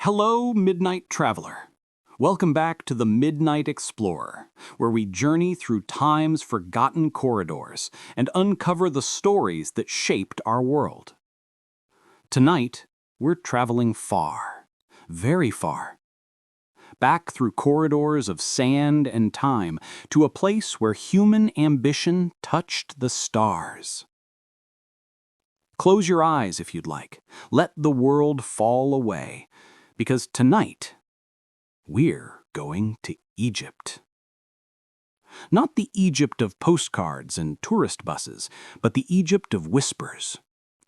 Hello, Midnight Traveler. Welcome back to the Midnight Explorer, where we journey through time's forgotten corridors and uncover the stories that shaped our world. Tonight, we're traveling far, very far, back through corridors of sand and time to a place where human ambition touched the stars. Close your eyes if you'd like. Let the world fall away, because tonight, we're going to Egypt. Not the Egypt of postcards and tourist buses, but the Egypt of whispers,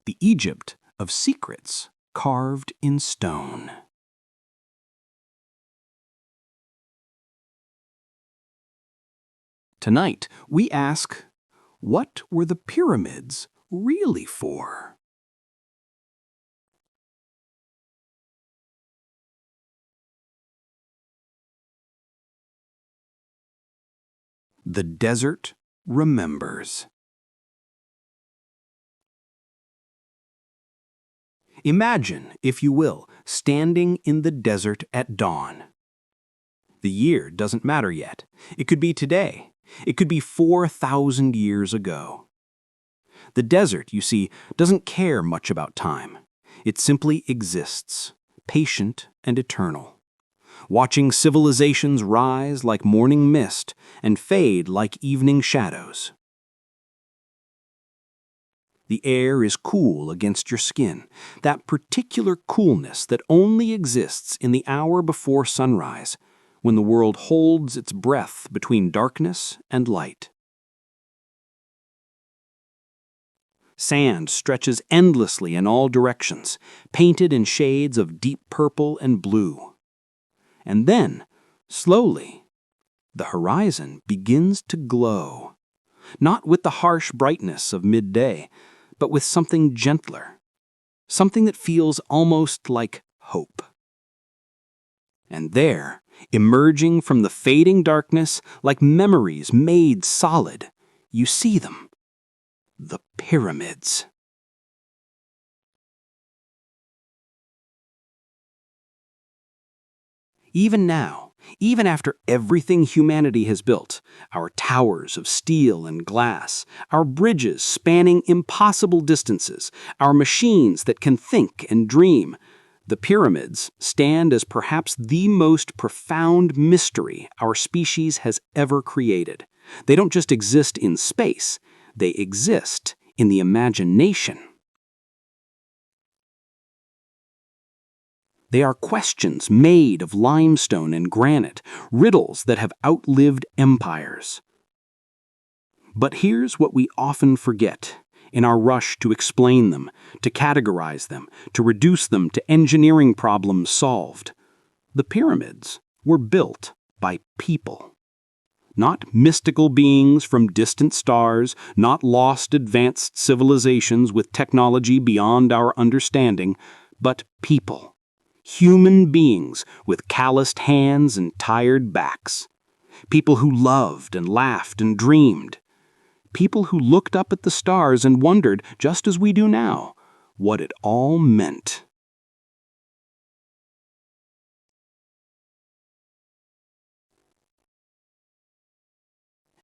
the Egypt of secrets carved in stone. Tonight, we ask, what were the pyramids really for? The desert remembers. Imagine, if you will, standing in the desert at dawn. The year doesn't matter yet. It could be today. It could be 4,000 years ago. The desert, you see, doesn't care much about time. It simply exists, patient and eternal, watching civilizations rise like morning mist and fade like evening shadows. The air is cool against your skin, that particular coolness that only exists in the hour before sunrise, when the world holds its breath between darkness and light. Sand stretches endlessly in all directions, painted in shades of deep purple and blue. And then, slowly, the horizon begins to glow, not with the harsh brightness of midday, but with something gentler, something that feels almost like hope. And there, emerging from the fading darkness like memories made solid, you see them, the pyramids. Even now, even after everything humanity has built, our towers of steel and glass, our bridges spanning impossible distances, our machines that can think and dream, the pyramids stand as perhaps the most profound mystery our species has ever created. They don't just exist in space, they exist in the imagination. They are questions made of limestone and granite, riddles that have outlived empires. But here's what we often forget in our rush to explain them, to categorize them, to reduce them to engineering problems solved. The pyramids were built by people. Not mystical beings from distant stars, not lost advanced civilizations with technology beyond our understanding, but people. Human beings with calloused hands and tired backs. People who loved and laughed and dreamed. People who looked up at the stars and wondered, just as we do now, what it all meant.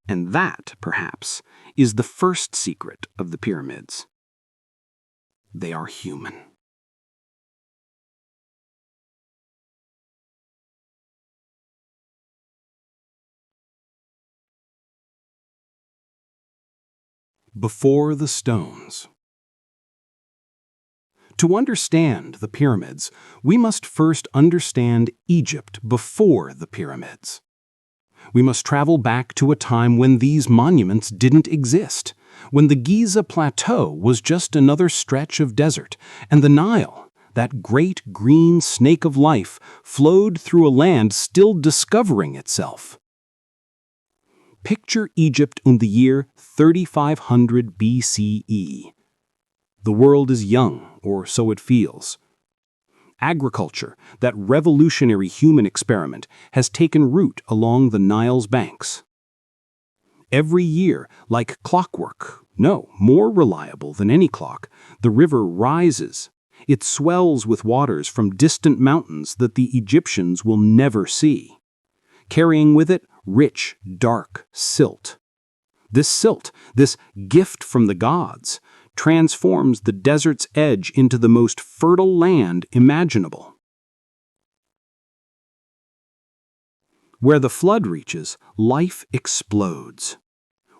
And that, perhaps, is the first secret of the pyramids. They are human. Before the stones. To understand the pyramids, we must first understand Egypt before the pyramids. We must travel back to a time when these monuments didn't exist, when the Giza Plateau was just another stretch of desert, and the Nile, that great green snake of life, flowed through a land still discovering itself. Picture Egypt in the year 3500 BCE. The world is young, or so it feels. Agriculture, that revolutionary human experiment, has taken root along the Nile's banks. Every year, like clockwork, no, more reliable than any clock, the river rises. It swells with waters from distant mountains that the Egyptians will never see, carrying with it rich, dark silt. This silt, this gift from the gods, transforms the desert's edge into the most fertile land imaginable. Where the flood reaches, life explodes.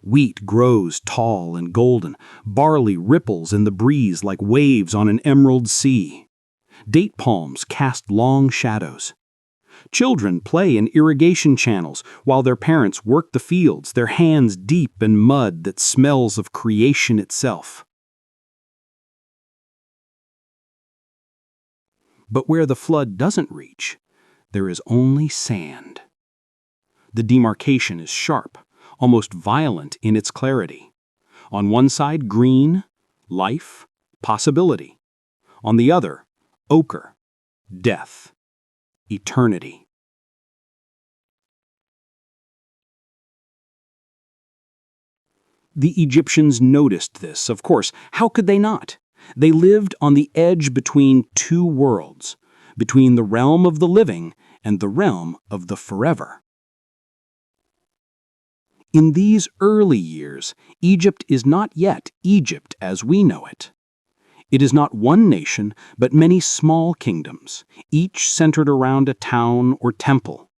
Wheat grows tall and golden, barley ripples in the breeze like waves on an emerald sea. Date palms cast long shadows. Children play in irrigation channels while their parents work the fields, their hands deep in mud that smells of creation itself. But where the flood doesn't reach, there is only sand. The demarcation is sharp, almost violent in its clarity. On one side, green, life, possibility. On the other, ochre, death, eternity. The Egyptians noticed this, of course. How could they not? They lived on the edge between two worlds, between the realm of the living and the realm of the forever. In these early years, Egypt is not yet Egypt as we know it. It is not one nation, but many small kingdoms, each centered around a town or temple.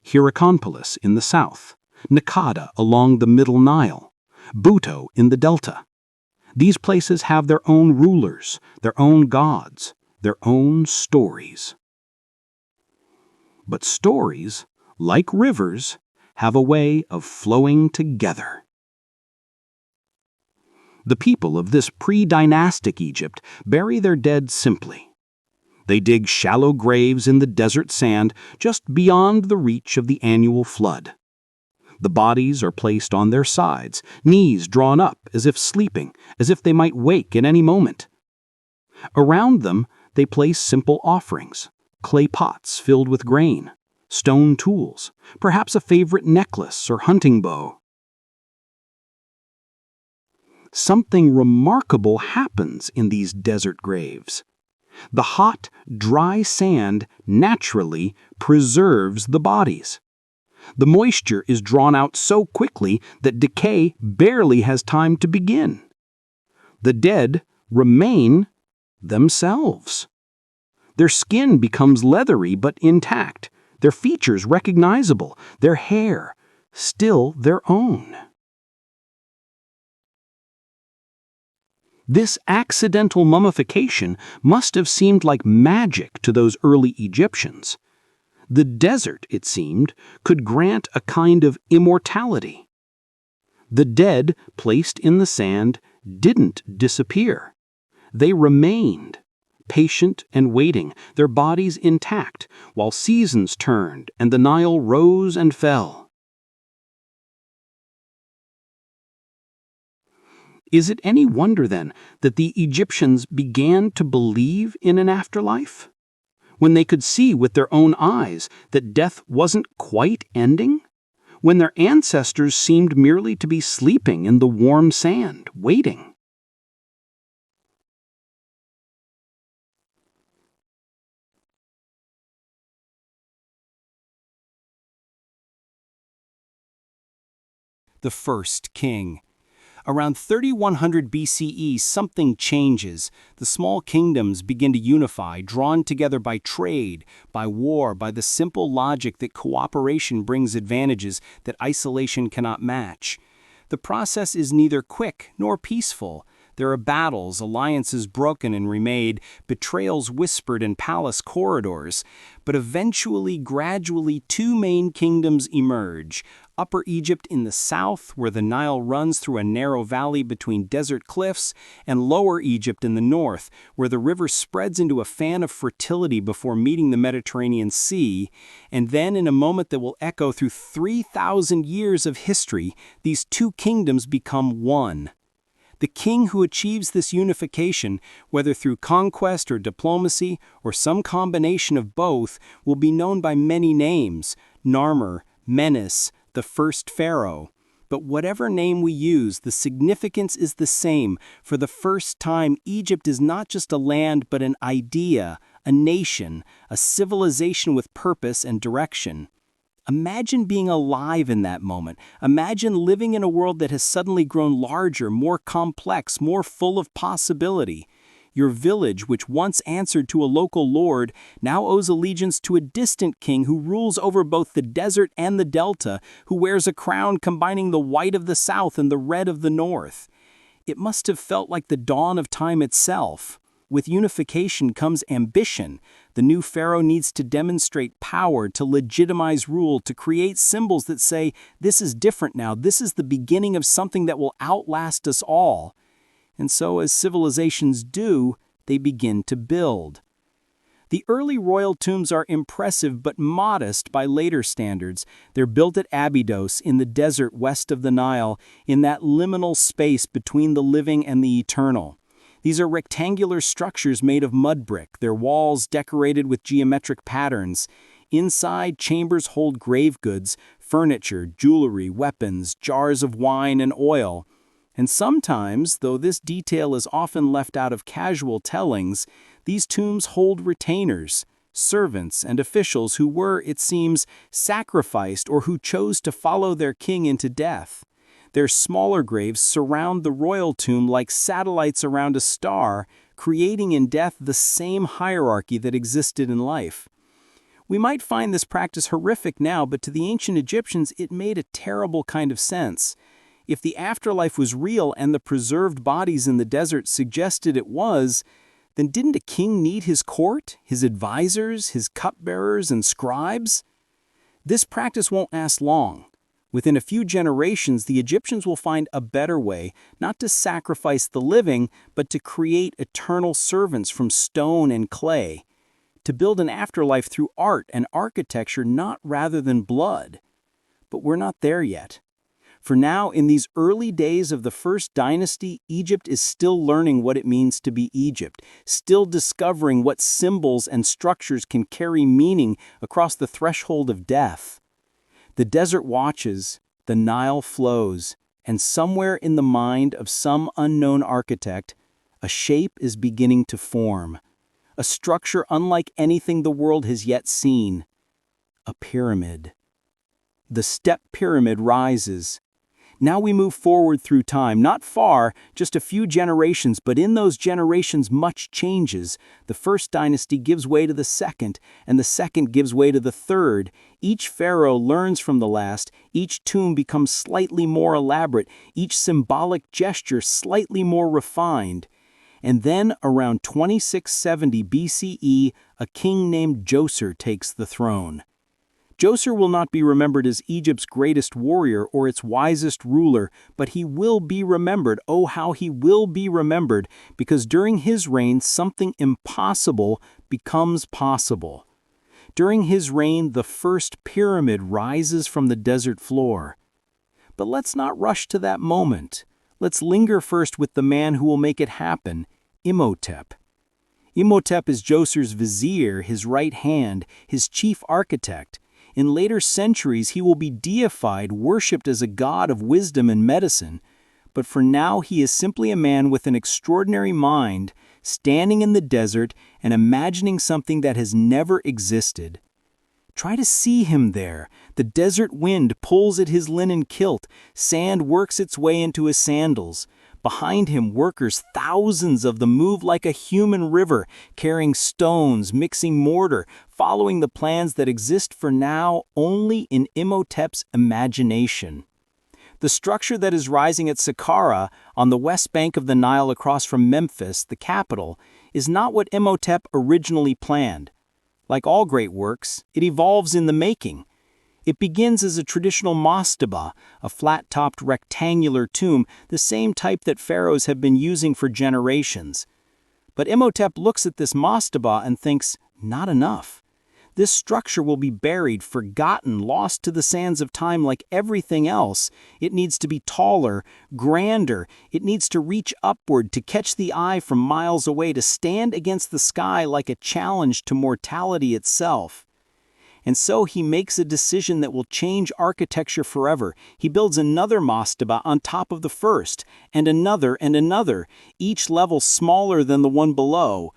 Hierakonpolis in the south, Nakada along the Middle Nile, Buto in the Delta. These places have their own rulers, their own gods, their own stories. But stories, like rivers, have a way of flowing together. The people of this pre-dynastic Egypt bury their dead simply. They dig shallow graves in the desert sand just beyond the reach of the annual flood. The bodies are placed on their sides, knees drawn up as if sleeping, as if they might wake at any moment. Around them, they place simple offerings, clay pots filled with grain, stone tools, perhaps a favorite necklace or hunting bow. Something remarkable happens in these desert graves. The hot, dry sand naturally preserves the bodies. The moisture is drawn out so quickly that decay barely has time to begin. The dead remain themselves. Their skin becomes leathery but intact, their features recognizable, their hair still their own. This accidental mummification must have seemed like magic to those early Egyptians. The desert, it seemed, could grant a kind of immortality. The dead placed in the sand didn't disappear. They remained, patient and waiting, their bodies intact, while seasons turned and the Nile rose and fell. Is it any wonder, then, that the Egyptians began to believe in an afterlife? When they could see with their own eyes that death wasn't quite ending? When their ancestors seemed merely to be sleeping in the warm sand, waiting? The first king. Around 3100 BCE, something changes. The small kingdoms begin to unify, drawn together by trade, by war, by the simple logic that cooperation brings advantages that isolation cannot match. The process is neither quick nor peaceful. There are battles, alliances broken and remade, betrayals whispered in palace corridors. But eventually, gradually, two main kingdoms emerge. Upper Egypt in the south, where the Nile runs through a narrow valley between desert cliffs, and Lower Egypt in the north, where the river spreads into a fan of fertility before meeting the Mediterranean Sea. And then, in a moment that will echo through 3,000 years of history, these two kingdoms become one. The king who achieves this unification, whether through conquest or diplomacy, or some combination of both, will be known by many names: Narmer, Menes, the first pharaoh. But whatever name we use, the significance is the same. For the first time, Egypt is not just a land but an idea, a nation, a civilization with purpose and direction. Imagine being alive in that moment. Imagine living in a world that has suddenly grown larger, more complex, more full of possibility. Your village, which once answered to a local lord, now owes allegiance to a distant king who rules over both the desert and the delta, who wears a crown combining the white of the south and the red of the north. It must have felt like the dawn of time itself. With unification comes ambition. The new pharaoh needs to demonstrate power, to legitimize rule, to create symbols that say, this is different now, this is the beginning of something that will outlast us all. And so, as civilizations do, they begin to build. The early royal tombs are impressive but modest by later standards. They're built at Abydos in the desert west of the Nile, in that liminal space between the living and the eternal. These are rectangular structures made of mud brick, their walls decorated with geometric patterns. Inside, chambers hold grave goods, furniture, jewelry, weapons, jars of wine and oil. And sometimes, though this detail is often left out of casual tellings, these tombs hold retainers, servants and officials who were, it seems, sacrificed or who chose to follow their king into death. Their smaller graves surround the royal tomb like satellites around a star, creating in death the same hierarchy that existed in life. We might find this practice horrific now, but to the ancient Egyptians it made a terrible kind of sense. If the afterlife was real and the preserved bodies in the desert suggested it was, then didn't a king need his court, his advisors, his cupbearers and scribes? This practice won't last long. Within a few generations, the Egyptians will find a better way, not to sacrifice the living, but to create eternal servants from stone and clay, to build an afterlife through art and architecture, not rather than blood. But we're not there yet. For now, in these early days of the first dynasty, Egypt is still learning what it means to be Egypt, still discovering what symbols and structures can carry meaning across the threshold of death. The desert watches, the Nile flows, and somewhere in the mind of some unknown architect, a shape is beginning to form, a structure unlike anything the world has yet seen, a pyramid. The step pyramid rises. Now we move forward through time, not far, just a few generations, but in those generations much changes. The first dynasty gives way to the second, and the second gives way to the third. Each pharaoh learns from the last, each tomb becomes slightly more elaborate, each symbolic gesture slightly more refined. And then, around 2670 BCE, a king named Djoser takes the throne. Djoser will not be remembered as Egypt's greatest warrior or its wisest ruler, but he will be remembered, oh how he will be remembered, because during his reign something impossible becomes possible. During his reign, the first pyramid rises from the desert floor. But let's not rush to that moment. Let's linger first with the man who will make it happen, Imhotep. Imhotep is Djoser's vizier, his right hand, his chief architect. In later centuries, he will be deified, worshipped as a god of wisdom and medicine. But for now, he is simply a man with an extraordinary mind, standing in the desert and imagining something that has never existed. Try to see him there. The desert wind pulls at his linen kilt, sand works its way into his sandals. Behind him, workers, thousands of them, move like a human river, carrying stones, mixing mortar, following the plans that exist for now only in Imhotep's imagination. The structure that is rising at Saqqara, on the west bank of the Nile across from Memphis, the capital, is not what Imhotep originally planned. Like all great works, it evolves in the making. It begins as a traditional mastaba, a flat-topped rectangular tomb, the same type that pharaohs have been using for generations. But Imhotep looks at this mastaba and thinks, not enough. This structure will be buried, forgotten, lost to the sands of time like everything else. It needs to be taller, grander. It needs to reach upward, to catch the eye from miles away, to stand against the sky like a challenge to mortality itself. And so he makes a decision that will change architecture forever. He builds another mastaba on top of the first, and another, each level smaller than the one below,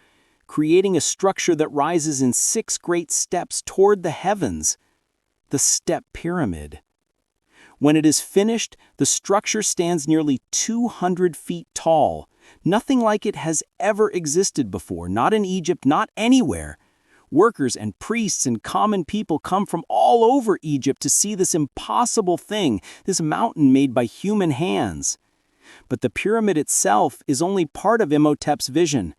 creating a structure that rises in 6 great steps toward the heavens, the step pyramid. When it is finished, the structure stands nearly 200 feet tall. Nothing like it has ever existed before, not in Egypt, not anywhere. Workers and priests and common people come from all over Egypt to see this impossible thing, this mountain made by human hands. But the pyramid itself is only part of Imhotep's vision.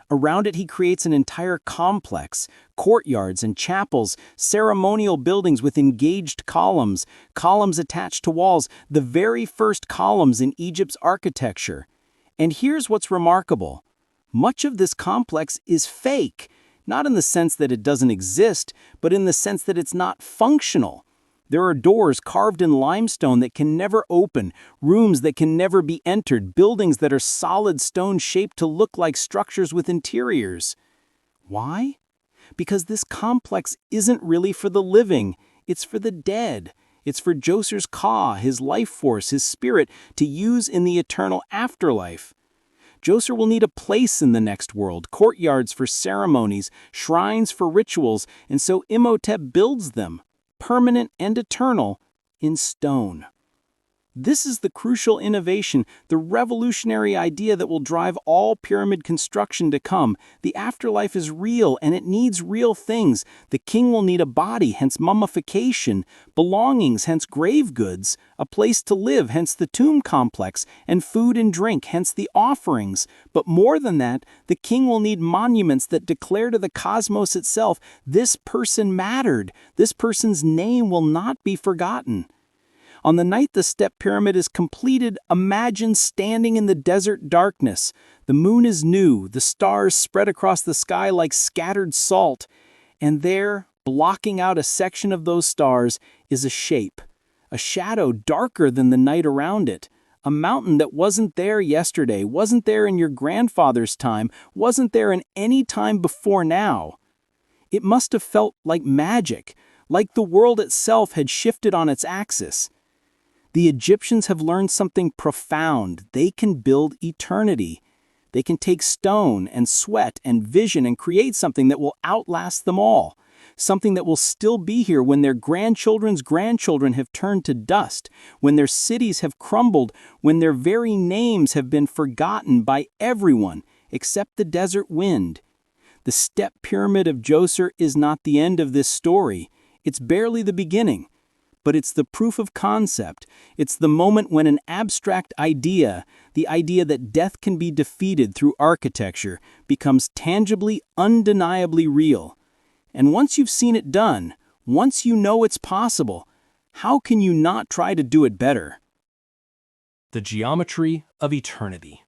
Around it he creates an entire complex, courtyards and chapels, ceremonial buildings with engaged columns, columns attached to walls, the very first columns in Egypt's architecture. And here's what's remarkable. Much of this complex is fake, not in the sense that it doesn't exist, but in the sense that it's not functional. There are doors carved in limestone that can never open, rooms that can never be entered, buildings that are solid stone shaped to look like structures with interiors. Why? Because this complex isn't really for the living, it's for the dead. It's for Djoser's Ka, his life force, his spirit, to use in the eternal afterlife. Djoser will need a place in the next world, courtyards for ceremonies, shrines for rituals, and so Imhotep builds them, permanent and eternal, in stone. This is the crucial innovation, the revolutionary idea that will drive all pyramid construction to come. The afterlife is real and it needs real things. The king will need a body, hence mummification, belongings, hence grave goods, a place to live, hence the tomb complex, and food and drink, hence the offerings. But more than that, the king will need monuments that declare to the cosmos itself, this person mattered, this person's name will not be forgotten. On the night the step pyramid is completed, imagine standing in the desert darkness. The moon is new, the stars spread across the sky like scattered salt, and there, blocking out a section of those stars, is a shape, a shadow darker than the night around it, a mountain that wasn't there yesterday, wasn't there in your grandfather's time, wasn't there in any time before now. It must have felt like magic, like the world itself had shifted on its axis. The Egyptians have learned something profound. They can build eternity. They can take stone and sweat and vision and create something that will outlast them all, something that will still be here when their grandchildren's grandchildren have turned to dust, when their cities have crumbled, when their very names have been forgotten by everyone except the desert wind. The step pyramid of Djoser is not the end of this story. It's barely the beginning. But it's the proof of concept. It's the moment when an abstract idea, the idea that death can be defeated through architecture, becomes tangibly, undeniably real. And once you've seen it done, once you know it's possible, how can you not try to do it better? The geometry of eternity.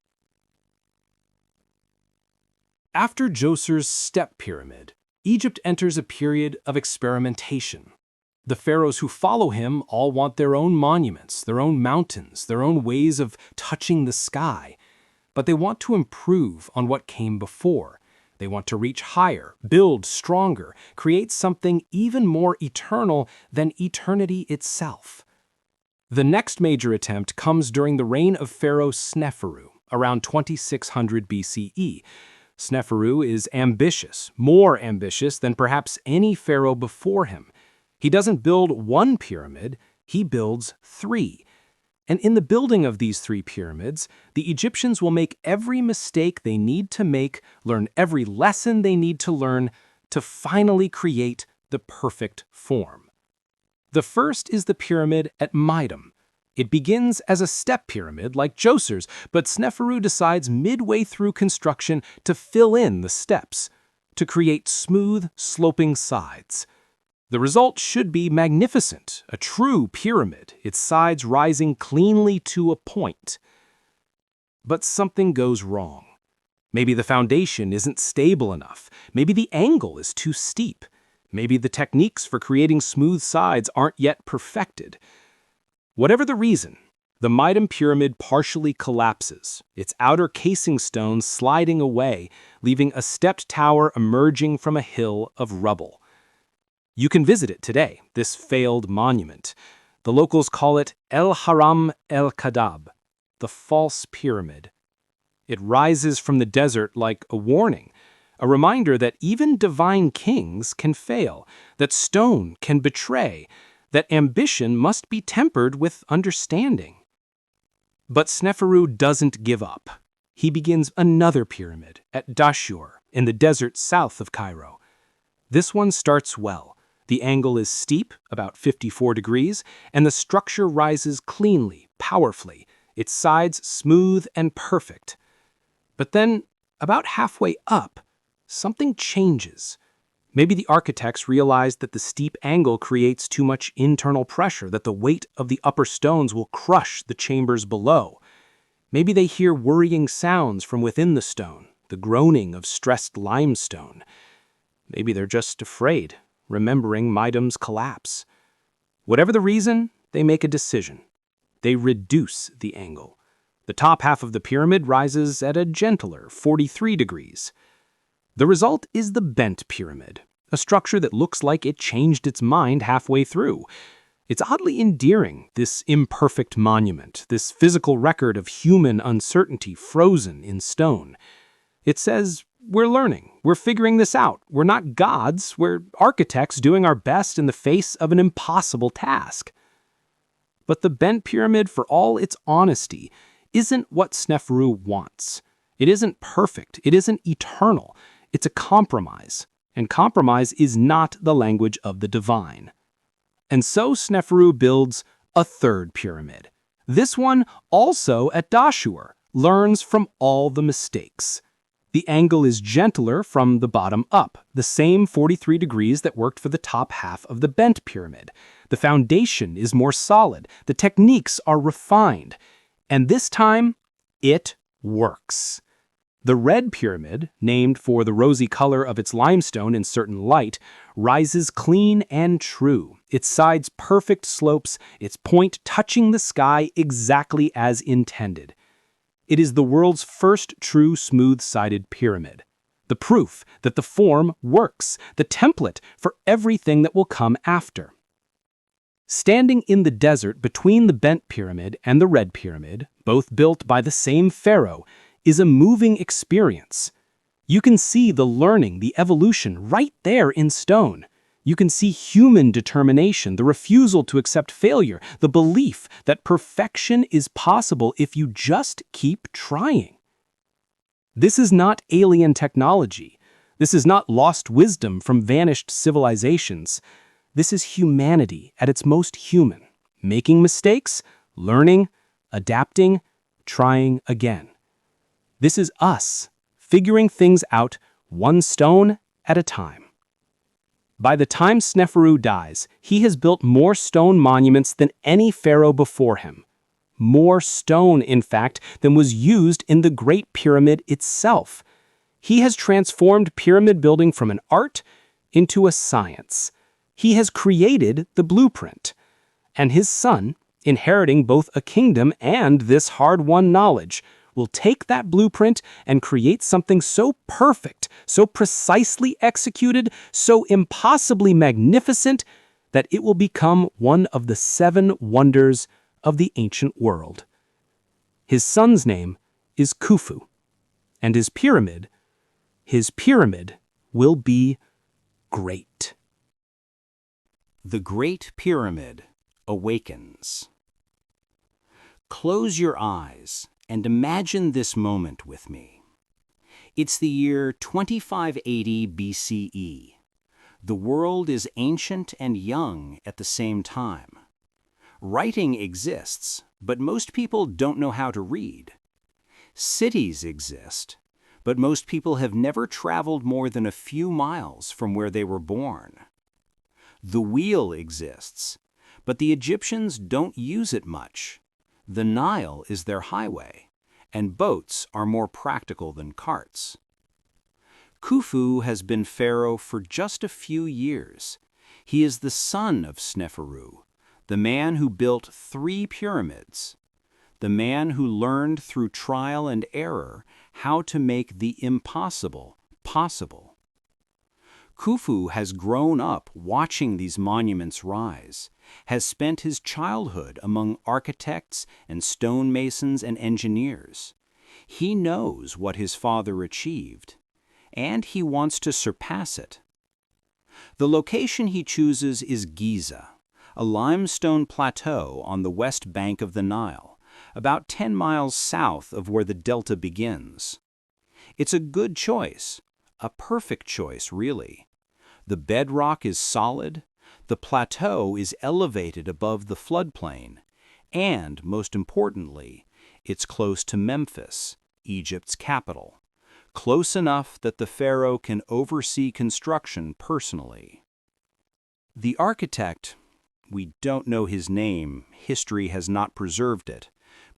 After Djoser's step pyramid, Egypt enters a period of experimentation. The pharaohs who follow him all want their own monuments, their own mountains, their own ways of touching the sky. But they want to improve on what came before. They want to reach higher, build stronger, create something even more eternal than eternity itself. The next major attempt comes during the reign of Pharaoh Sneferu, around 2600 BCE. Sneferu is ambitious, more ambitious than perhaps any pharaoh before him. He doesn't build one pyramid, he builds 3. And in the building of these 3 pyramids, the Egyptians will make every mistake they need to make, learn every lesson they need to learn, to finally create the perfect form. The first is the pyramid at Midam. It begins as a step pyramid like Djoser's, but Sneferu decides midway through construction to fill in the steps, to create smooth, sloping sides. The result should be magnificent, a true pyramid, its sides rising cleanly to a point. But something goes wrong. Maybe the foundation isn't stable enough. Maybe the angle is too steep. Maybe the techniques for creating smooth sides aren't yet perfected. Whatever the reason, the Midam pyramid partially collapses, its outer casing stones sliding away, leaving a stepped tower emerging from a hill of rubble. You can visit it today, this failed monument. The locals call it El Haram El Kadab, the false pyramid. It rises from the desert like a warning, a reminder that even divine kings can fail, that stone can betray, that ambition must be tempered with understanding. But Sneferu doesn't give up. He begins another pyramid at Dashur in the desert south of Cairo. This one starts well. The angle is steep, about 54 degrees, and the structure rises cleanly, powerfully, its sides smooth and perfect. But then, about halfway up, something changes. Maybe the architects realized that the steep angle creates too much internal pressure, that the weight of the upper stones will crush the chambers below. Maybe they hear worrying sounds from within the stone, the groaning of stressed limestone. Maybe they're just afraid, remembering Midam's collapse. Whatever the reason, they make a decision. They reduce the angle. The top half of the pyramid rises at a gentler 43 degrees. The result is the bent pyramid, a structure that looks like it changed its mind halfway through. It's oddly endearing, this imperfect monument, this physical record of human uncertainty frozen in stone. It says, we're learning, we're figuring this out, we're not gods, we're architects doing our best in the face of an impossible task. But the bent pyramid, for all its honesty, isn't what Sneferu wants. It isn't perfect, it isn't eternal, it's a compromise, and compromise is not the language of the divine. And so Sneferu builds a third pyramid. This one, also at Dashur, learns from all the mistakes. The angle is gentler from the bottom up, the same 43 degrees that worked for the top half of the bent pyramid. The foundation is more solid, the techniques are refined, and this time, it works. The red pyramid, named for the rosy color of its limestone in certain light, rises clean and true, its sides perfect slopes, its point touching the sky exactly as intended. It is the world's first true smooth-sided pyramid. The proof that the form works, the template for everything that will come after. Standing in the desert between the bent pyramid and the red pyramid, both built by the same pharaoh, is a moving experience. You can see the learning, the evolution right there in stone. You can see human determination, the refusal to accept failure, the belief that perfection is possible if you just keep trying. This is not alien technology. This is not lost wisdom from vanished civilizations. This is humanity at its most human, making mistakes, learning, adapting, trying again. This is us, figuring things out one stone at a time. By the time Sneferu dies, he has built more stone monuments than any pharaoh before him. More stone, in fact, than was used in the Great Pyramid itself. He has transformed pyramid building from an art into a science. He has created the blueprint. And his son, inheriting both a kingdom and this hard-won knowledge, will take that blueprint and create something so perfect, so precisely executed, so impossibly magnificent, that it will become one of the 7 wonders of the ancient world. His son's name is Khufu, and his pyramid will be great. The Great Pyramid awakens. Close your eyes and imagine this moment with me. It's the year 2580 BCE. The world is ancient and young at the same time. Writing exists, but most people don't know how to read. Cities exist, but most people have never traveled more than a few miles from where they were born. The wheel exists, but the Egyptians don't use it much. The Nile is their highway, and boats are more practical than carts. Khufu has been pharaoh for just a few years. He is the son of Sneferu, the man who built 3 pyramids, the man who learned through trial and error how to make the impossible possible. Khufu has grown up watching these monuments rise, has spent his childhood among architects and stonemasons and engineers. He knows what his father achieved, and he wants to surpass it. The location he chooses is Giza, a limestone plateau on the west bank of the Nile, about 10 miles south of where the delta begins. It's a good choice, a perfect choice, really. The bedrock is solid, the plateau is elevated above the floodplain, and, most importantly, it's close to Memphis, Egypt's capital, close enough that the pharaoh can oversee construction personally. The architect, we don't know his name, history has not preserved it,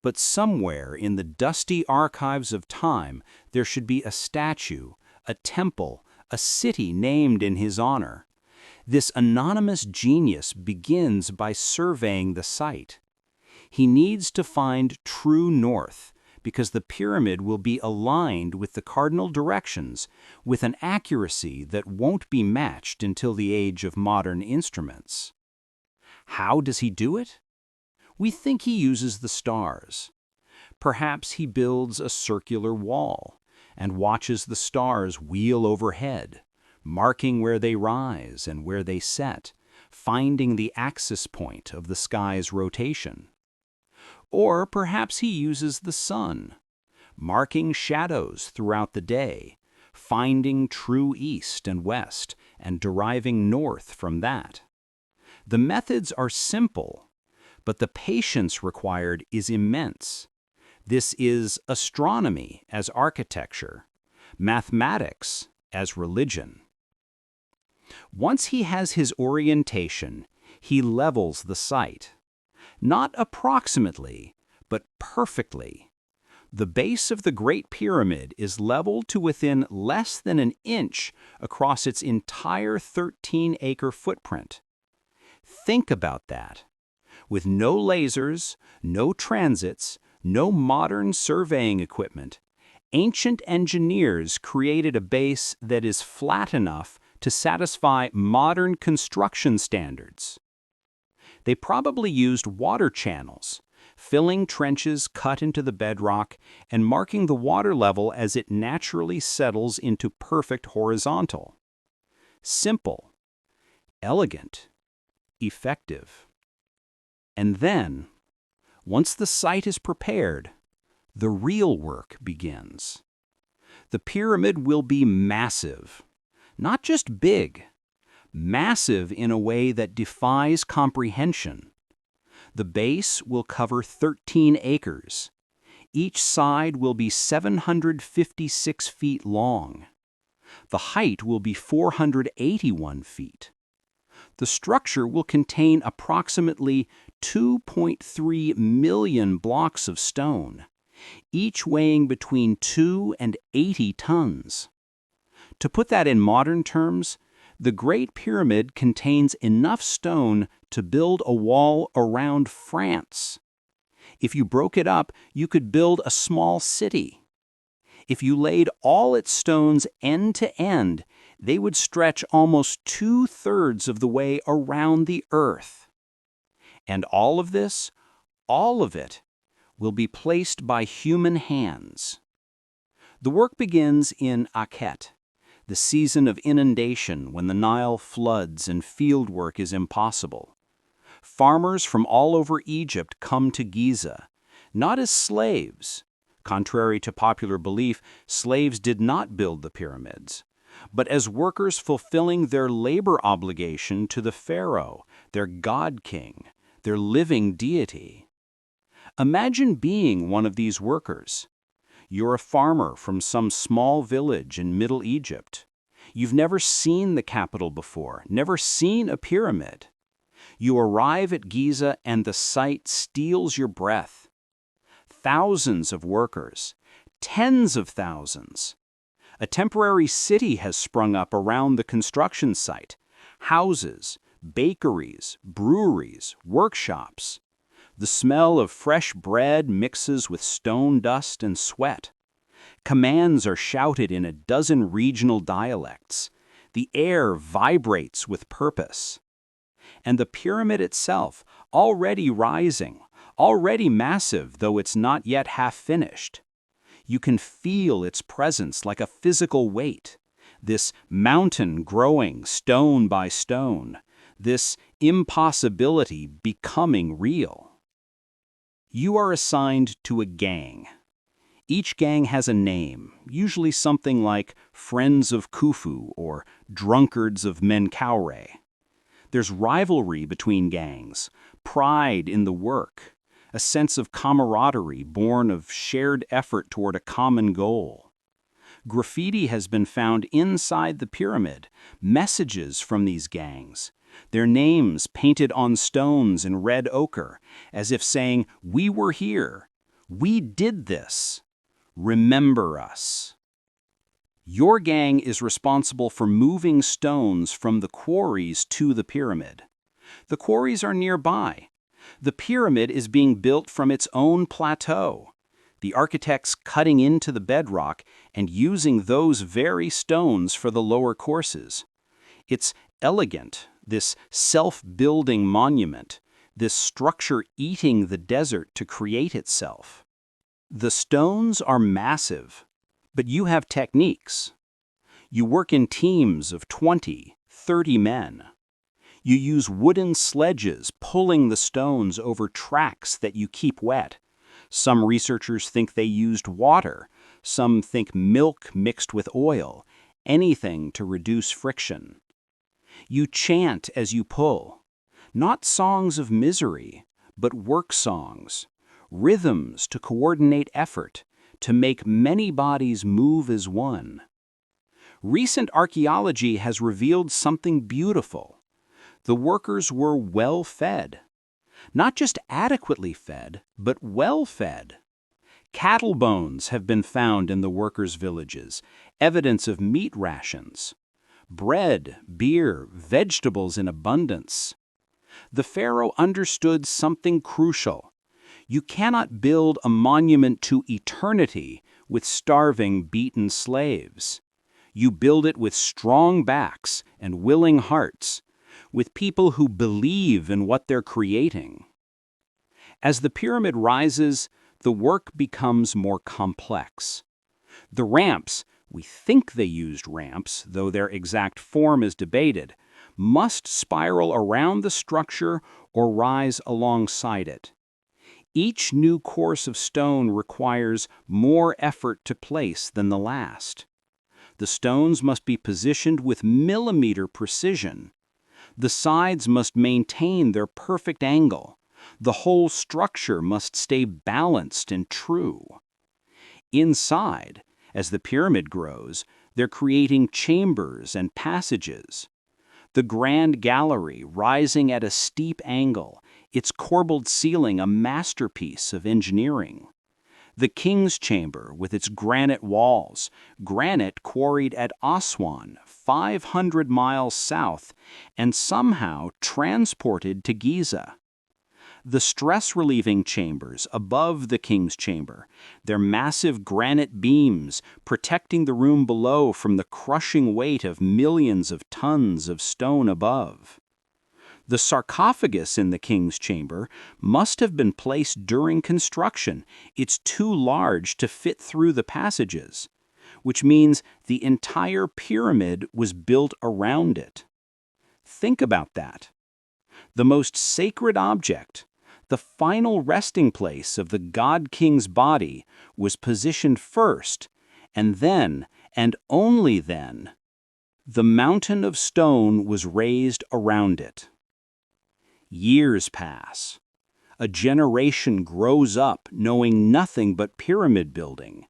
but somewhere in the dusty archives of time there should be a statue, a temple, a city named in his honor. This anonymous genius begins by surveying the site. He needs to find true north, because the pyramid will be aligned with the cardinal directions with an accuracy that won't be matched until the age of modern instruments. How does he do it? We think he uses the stars. Perhaps he builds a circular wall and watches the stars wheel overhead, marking where they rise and where they set, finding the axis point of the sky's rotation. Or perhaps he uses the sun, marking shadows throughout the day, finding true east and west, and deriving north from that. The methods are simple, but the patience required is immense. This is astronomy as architecture, mathematics as religion. Once he has his orientation, he levels the site. Not approximately, but perfectly. The base of the Great Pyramid is leveled to within less than an inch across its entire 13-acre footprint. Think about that. With no lasers, no transits, no modern surveying equipment, ancient engineers created a base that is flat enough to satisfy modern construction standards. They probably used water channels, filling trenches cut into the bedrock and marking the water level as it naturally settles into perfect horizontal. Simple, elegant, effective. And then, once the site is prepared, the real work begins. The pyramid will be massive, not just big, massive in a way that defies comprehension. The base will cover 13 acres. Each side will be 756 feet long. The height will be 481 feet. The structure will contain approximately 2.3 million blocks of stone, each weighing between 2 and 80 tons. To put that in modern terms, the Great Pyramid contains enough stone to build a wall around France. If you broke it up, you could build a small city. If you laid all its stones end to end, they would stretch almost 2/3 of the way around the Earth. And all of this, all of it, will be placed by human hands. The work begins in Akhet, the season of inundation when the Nile floods and fieldwork is impossible. Farmers from all over Egypt come to Giza, not as slaves. Contrary to popular belief, slaves did not build the pyramids, but as workers fulfilling their labor obligation to the pharaoh, their god-king, their living deity. Imagine being one of these workers. You're a farmer from some small village in Middle Egypt. You've never seen the capital before, never seen a pyramid. You arrive at Giza and the sight steals your breath. Thousands of workers, tens of thousands. A temporary city has sprung up around the construction site. Houses, bakeries, breweries, workshops. The smell of fresh bread mixes with stone dust and sweat. Commands are shouted in a dozen regional dialects. The air vibrates with purpose. And the pyramid itself, already rising, already massive though it's not yet half finished. You can feel its presence like a physical weight, this mountain growing stone by stone, this impossibility becoming real. You are assigned to a gang. Each gang has a name, usually something like Friends of Khufu or Drunkards of Menkaure. There's rivalry between gangs, pride in the work, a sense of camaraderie born of shared effort toward a common goal. Graffiti has been found inside the pyramid, messages from these gangs, their names painted on stones in red ochre, as if saying, "We were here. We did this. Remember us." Your gang is responsible for moving stones from the quarries to the pyramid. The quarries are nearby. The pyramid is being built from its own plateau. The architects cutting into the bedrock and using those very stones for the lower courses. It's elegant, this self-building monument, this structure eating the desert to create itself. The stones are massive, but you have techniques. You work in teams of 20, 30 men. You use wooden sledges pulling the stones over tracks that you keep wet. Some researchers think they used water. Some think milk mixed with oil, anything to reduce friction. You chant as you pull, not songs of misery, but work songs, rhythms to coordinate effort, to make many bodies move as one. Recent archaeology has revealed something beautiful. The workers were well fed. Not just adequately fed, but well fed. Cattle bones have been found in the workers' villages, evidence of meat rations. Bread, beer, vegetables in abundance. The pharaoh understood something crucial. You cannot build a monument to eternity with starving, beaten slaves. You build it with strong backs and willing hearts, with people who believe in what they're creating. As the pyramid rises, the work becomes more complex. The ramps, we think they used ramps, though their exact form is debated, must spiral around the structure or rise alongside it. Each new course of stone requires more effort to place than the last. The stones must be positioned with millimeter precision. The sides must maintain their perfect angle. The whole structure must stay balanced and true. Inside, as the pyramid grows, they're creating chambers and passages. The grand gallery rising at a steep angle, its corbelled ceiling a masterpiece of engineering. The king's chamber with its granite walls, granite quarried at Aswan, 500 miles south, and somehow transported to Giza. The stress-relieving chambers above the king's chamber, their massive granite beams protecting the room below from the crushing weight of millions of tons of stone above. The sarcophagus in the king's chamber must have been placed during construction. It's too large to fit through the passages, which means the entire pyramid was built around it. Think about that. The most sacred object, the final resting place of the god-king's body, was positioned first, and then, and only then, the mountain of stone was raised around it. Years pass. A generation grows up knowing nothing but pyramid building.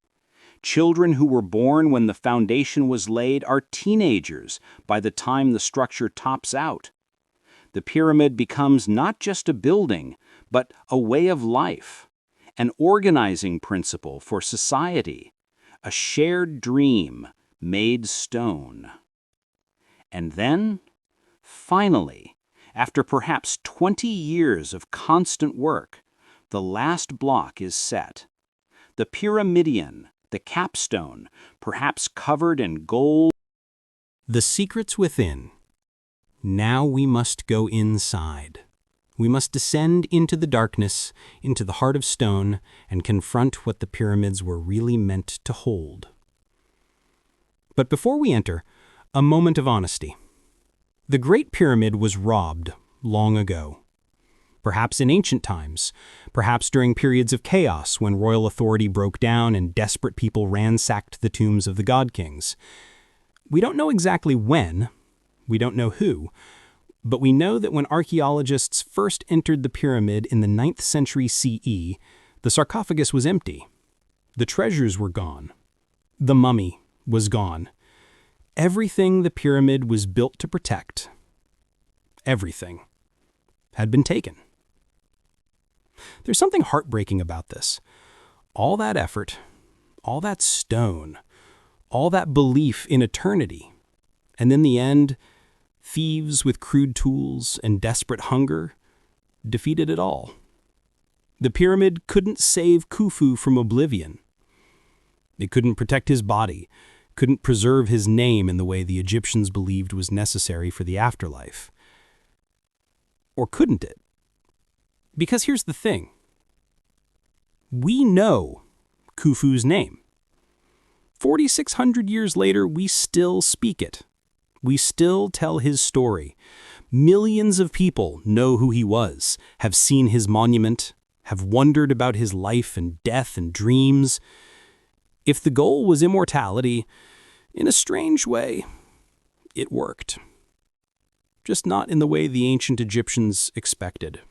Children who were born when the foundation was laid are teenagers by the time the structure tops out. The pyramid becomes not just a building, but a way of life, an organizing principle for society, a shared dream made stone. And then, finally, after perhaps 20 years of constant work, the last block is set. The pyramidion, the capstone, perhaps covered in gold, The secret's within. Now we must go inside. We must descend into the darkness, into the heart of stone, and confront what the pyramids were really meant to hold. But before we enter, a moment of honesty. The Great Pyramid was robbed long ago. Perhaps in ancient times, perhaps during periods of chaos when royal authority broke down and desperate people ransacked the tombs of the god kings. We don't know exactly when, we don't know who, but we know that when archaeologists first entered the pyramid in the 9th century CE, the sarcophagus was empty. The treasures were gone. The mummy was gone. Everything the pyramid was built to protect, everything, had been taken. There's something heartbreaking about this. All that effort, all that stone, all that belief in eternity, and in the end, thieves with crude tools and desperate hunger defeated it all. The pyramid couldn't save Khufu from oblivion. It couldn't protect his body, couldn't preserve his name in the way the Egyptians believed was necessary for the afterlife. Or couldn't it? Because here's the thing. We know Khufu's name. 4,600 years later, we still speak it. We still tell his story. Millions of people know who he was, have seen his monument, have wondered about his life and death and dreams. If the goal was immortality, in a strange way, it worked. Just not in the way the ancient Egyptians expected.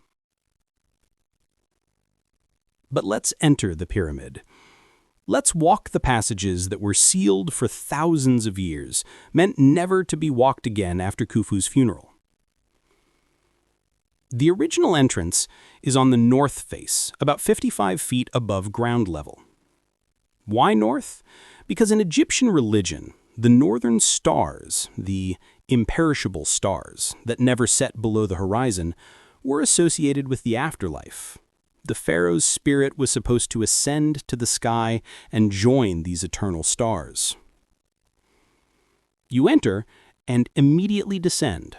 But let's enter the pyramid. Let's walk the passages that were sealed for thousands of years, meant never to be walked again after Khufu's funeral. The original entrance is on the north face, about 55 feet above ground level. Why north? Because in Egyptian religion, the northern stars, the imperishable stars that never set below the horizon, were associated with the afterlife. The pharaoh's spirit was supposed to ascend to the sky and join these eternal stars. You enter and immediately descend.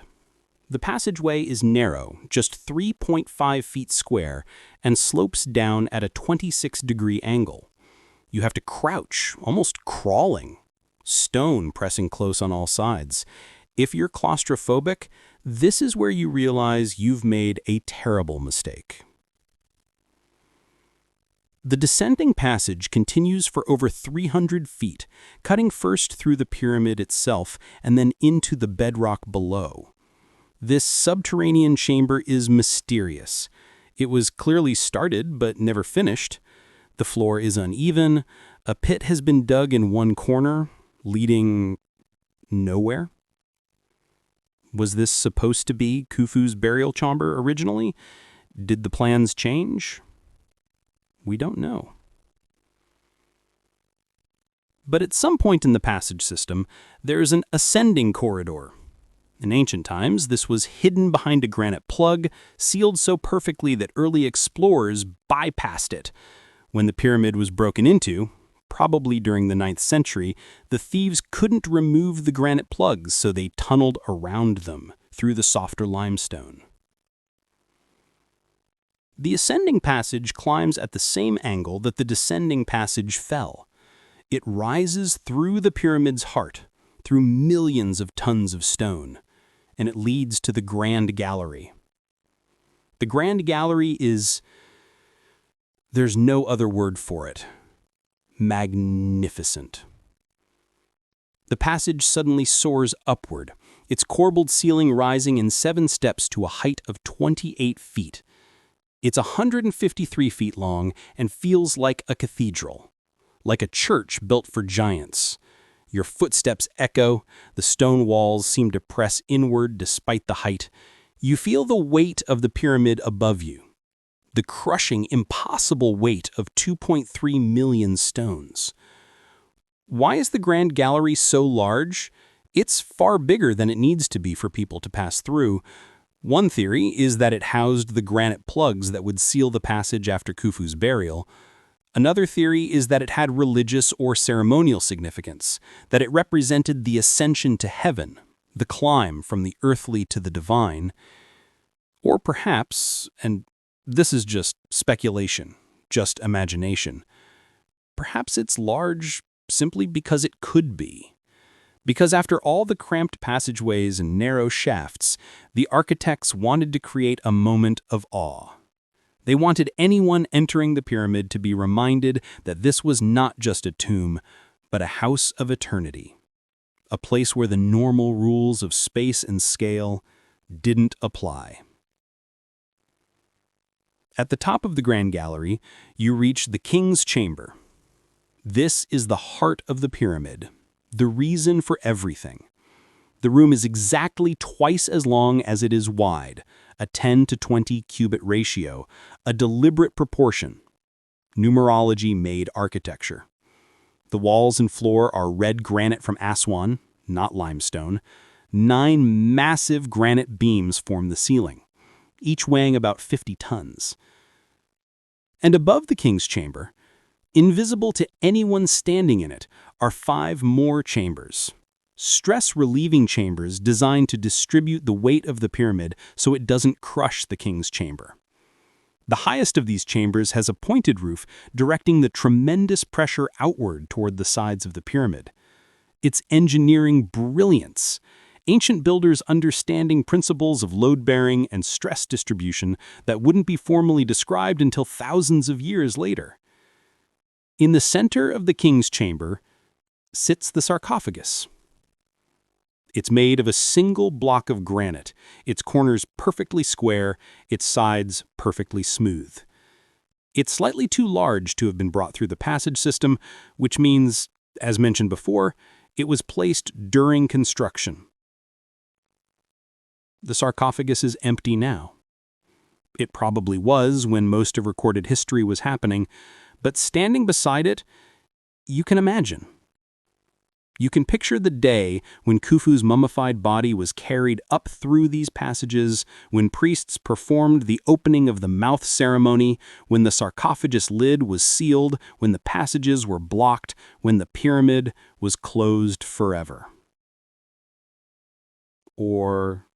The passageway is narrow, just 3.5 feet square, and slopes down at a 26-degree angle. You have to crouch, almost crawling, stone pressing close on all sides. If you're claustrophobic, this is where you realize you've made a terrible mistake. The descending passage continues for over 300 feet, cutting first through the pyramid itself and then into the bedrock below. This subterranean chamber is mysterious. It was clearly started but never finished. The floor is uneven. A pit has been dug in one corner, leading nowhere. Was this supposed to be Khufu's burial chamber originally? Did the plans change? We don't know. But at some point in the passage system, there is an ascending corridor. In ancient times, this was hidden behind a granite plug, sealed so perfectly that early explorers bypassed it. When the pyramid was broken into, probably during the 9th century, the thieves couldn't remove the granite plugs, so they tunneled around them through the softer limestone. The ascending passage climbs at the same angle that the descending passage fell. It rises through the pyramid's heart, through millions of tons of stone, and it leads to the Grand Gallery. The Grand Gallery is, there's no other word for it, magnificent. The passage suddenly soars upward, its corbelled ceiling rising in 7 steps to a height of 28 feet. It's 153 feet long and feels like a cathedral, like a church built for giants. Your footsteps echo, the stone walls seem to press inward despite the height. You feel the weight of the pyramid above you, the crushing, impossible weight of 2.3 million stones. Why is the Grand Gallery so large? It's far bigger than it needs to be for people to pass through. One theory is that it housed the granite plugs that would seal the passage after Khufu's burial. Another theory is that it had religious or ceremonial significance, that it represented the ascension to heaven, the climb from the earthly to the divine. Or perhaps, and this is just speculation, just imagination, perhaps it's large simply because it could be. Because after all the cramped passageways and narrow shafts, the architects wanted to create a moment of awe. They wanted anyone entering the pyramid to be reminded that this was not just a tomb, but a house of eternity. A place where the normal rules of space and scale didn't apply. At the top of the Grand Gallery, you reach the King's Chamber. This is the heart of the pyramid, the reason for everything. The room is exactly twice as long as it is wide, a 10 to 20 cubit ratio, a deliberate proportion. Numerology made architecture. The walls and floor are red granite from Aswan, not limestone. 9 massive granite beams form the ceiling, each weighing about 50 tons. And above the King's Chamber, invisible to anyone standing in it, are 5 more chambers. Stress-relieving chambers designed to distribute the weight of the pyramid so it doesn't crush the King's Chamber. The highest of these chambers has a pointed roof directing the tremendous pressure outward toward the sides of the pyramid. It's engineering brilliance, ancient builders understanding principles of load-bearing and stress distribution that wouldn't be formally described until thousands of years later. In the center of the King's Chamber sits the sarcophagus. It's made of a single block of granite, its corners perfectly square, its sides perfectly smooth. It's slightly too large to have been brought through the passage system, which means, as mentioned before, it was placed during construction. The sarcophagus is empty now. It probably was when most of recorded history was happening, but standing beside it, you can imagine. You can picture the day when Khufu's mummified body was carried up through these passages, when priests performed the opening of the mouth ceremony, when the sarcophagus lid was sealed, when the passages were blocked, when the pyramid was closed forever. Or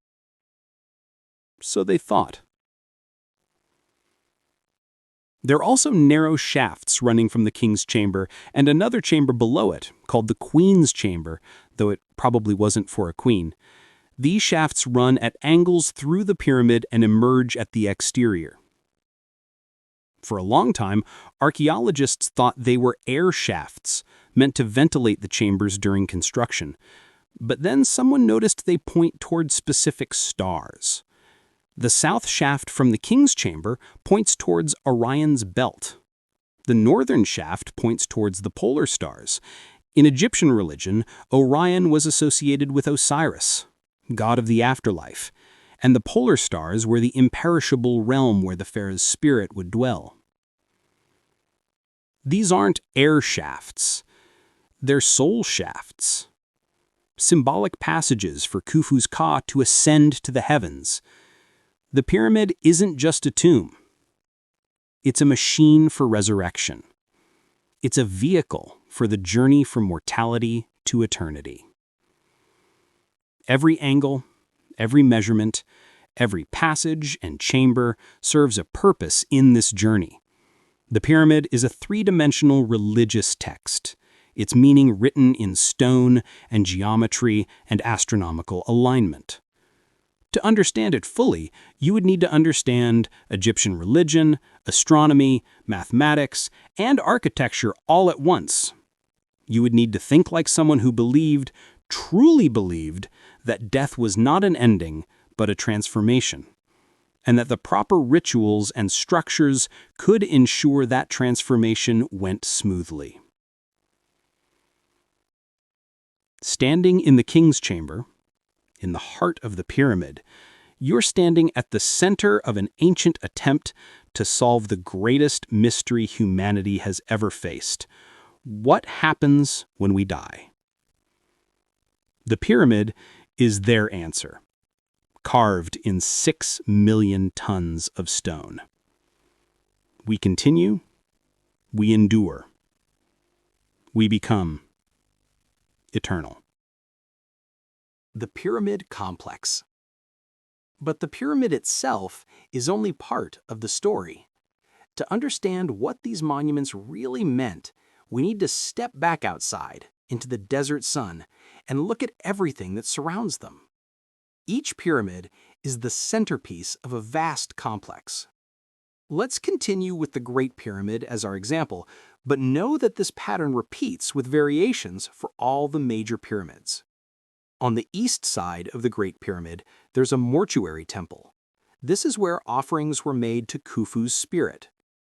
so they thought. There are also narrow shafts running from the King's Chamber and another chamber below it, called the Queen's Chamber, though it probably wasn't for a queen. These shafts run at angles through the pyramid and emerge at the exterior. For a long time, archaeologists thought they were air shafts, meant to ventilate the chambers during construction. But then someone noticed they point toward specific stars. The south shaft from the King's Chamber points towards Orion's belt. The northern shaft points towards the polar stars. In Egyptian religion, Orion was associated with Osiris, god of the afterlife, and the polar stars were the imperishable realm where the pharaoh's spirit would dwell. These aren't air shafts. They're soul shafts. Symbolic passages for Khufu's Ka to ascend to the heavens. The pyramid isn't just a tomb. It's a machine for resurrection. It's a vehicle for the journey from mortality to eternity. Every angle, every measurement, every passage and chamber serves a purpose in this journey. The pyramid is a 3-dimensional religious text, its meaning written in stone and geometry and astronomical alignment. To understand it fully, you would need to understand Egyptian religion, astronomy, mathematics, and architecture all at once. You would need to think like someone who believed, truly believed, that death was not an ending, but a transformation, and that the proper rituals and structures could ensure that transformation went smoothly. Standing in the King's Chamber, in the heart of the pyramid, you're standing at the center of an ancient attempt to solve the greatest mystery humanity has ever faced. What happens when we die? The pyramid is their answer, carved in 6 million tons of stone. We continue We endure. We become eternal. The Pyramid Complex. But the pyramid itself is only part of the story. To understand what these monuments really meant, we need to step back outside into the desert sun and look at everything that surrounds them. Each pyramid is the centerpiece of a vast complex. Let's continue with the Great Pyramid as our example, but know that this pattern repeats with variations for all the major pyramids. On the east side of the Great Pyramid, there's a mortuary temple. This is where offerings were made to Khufu's spirit.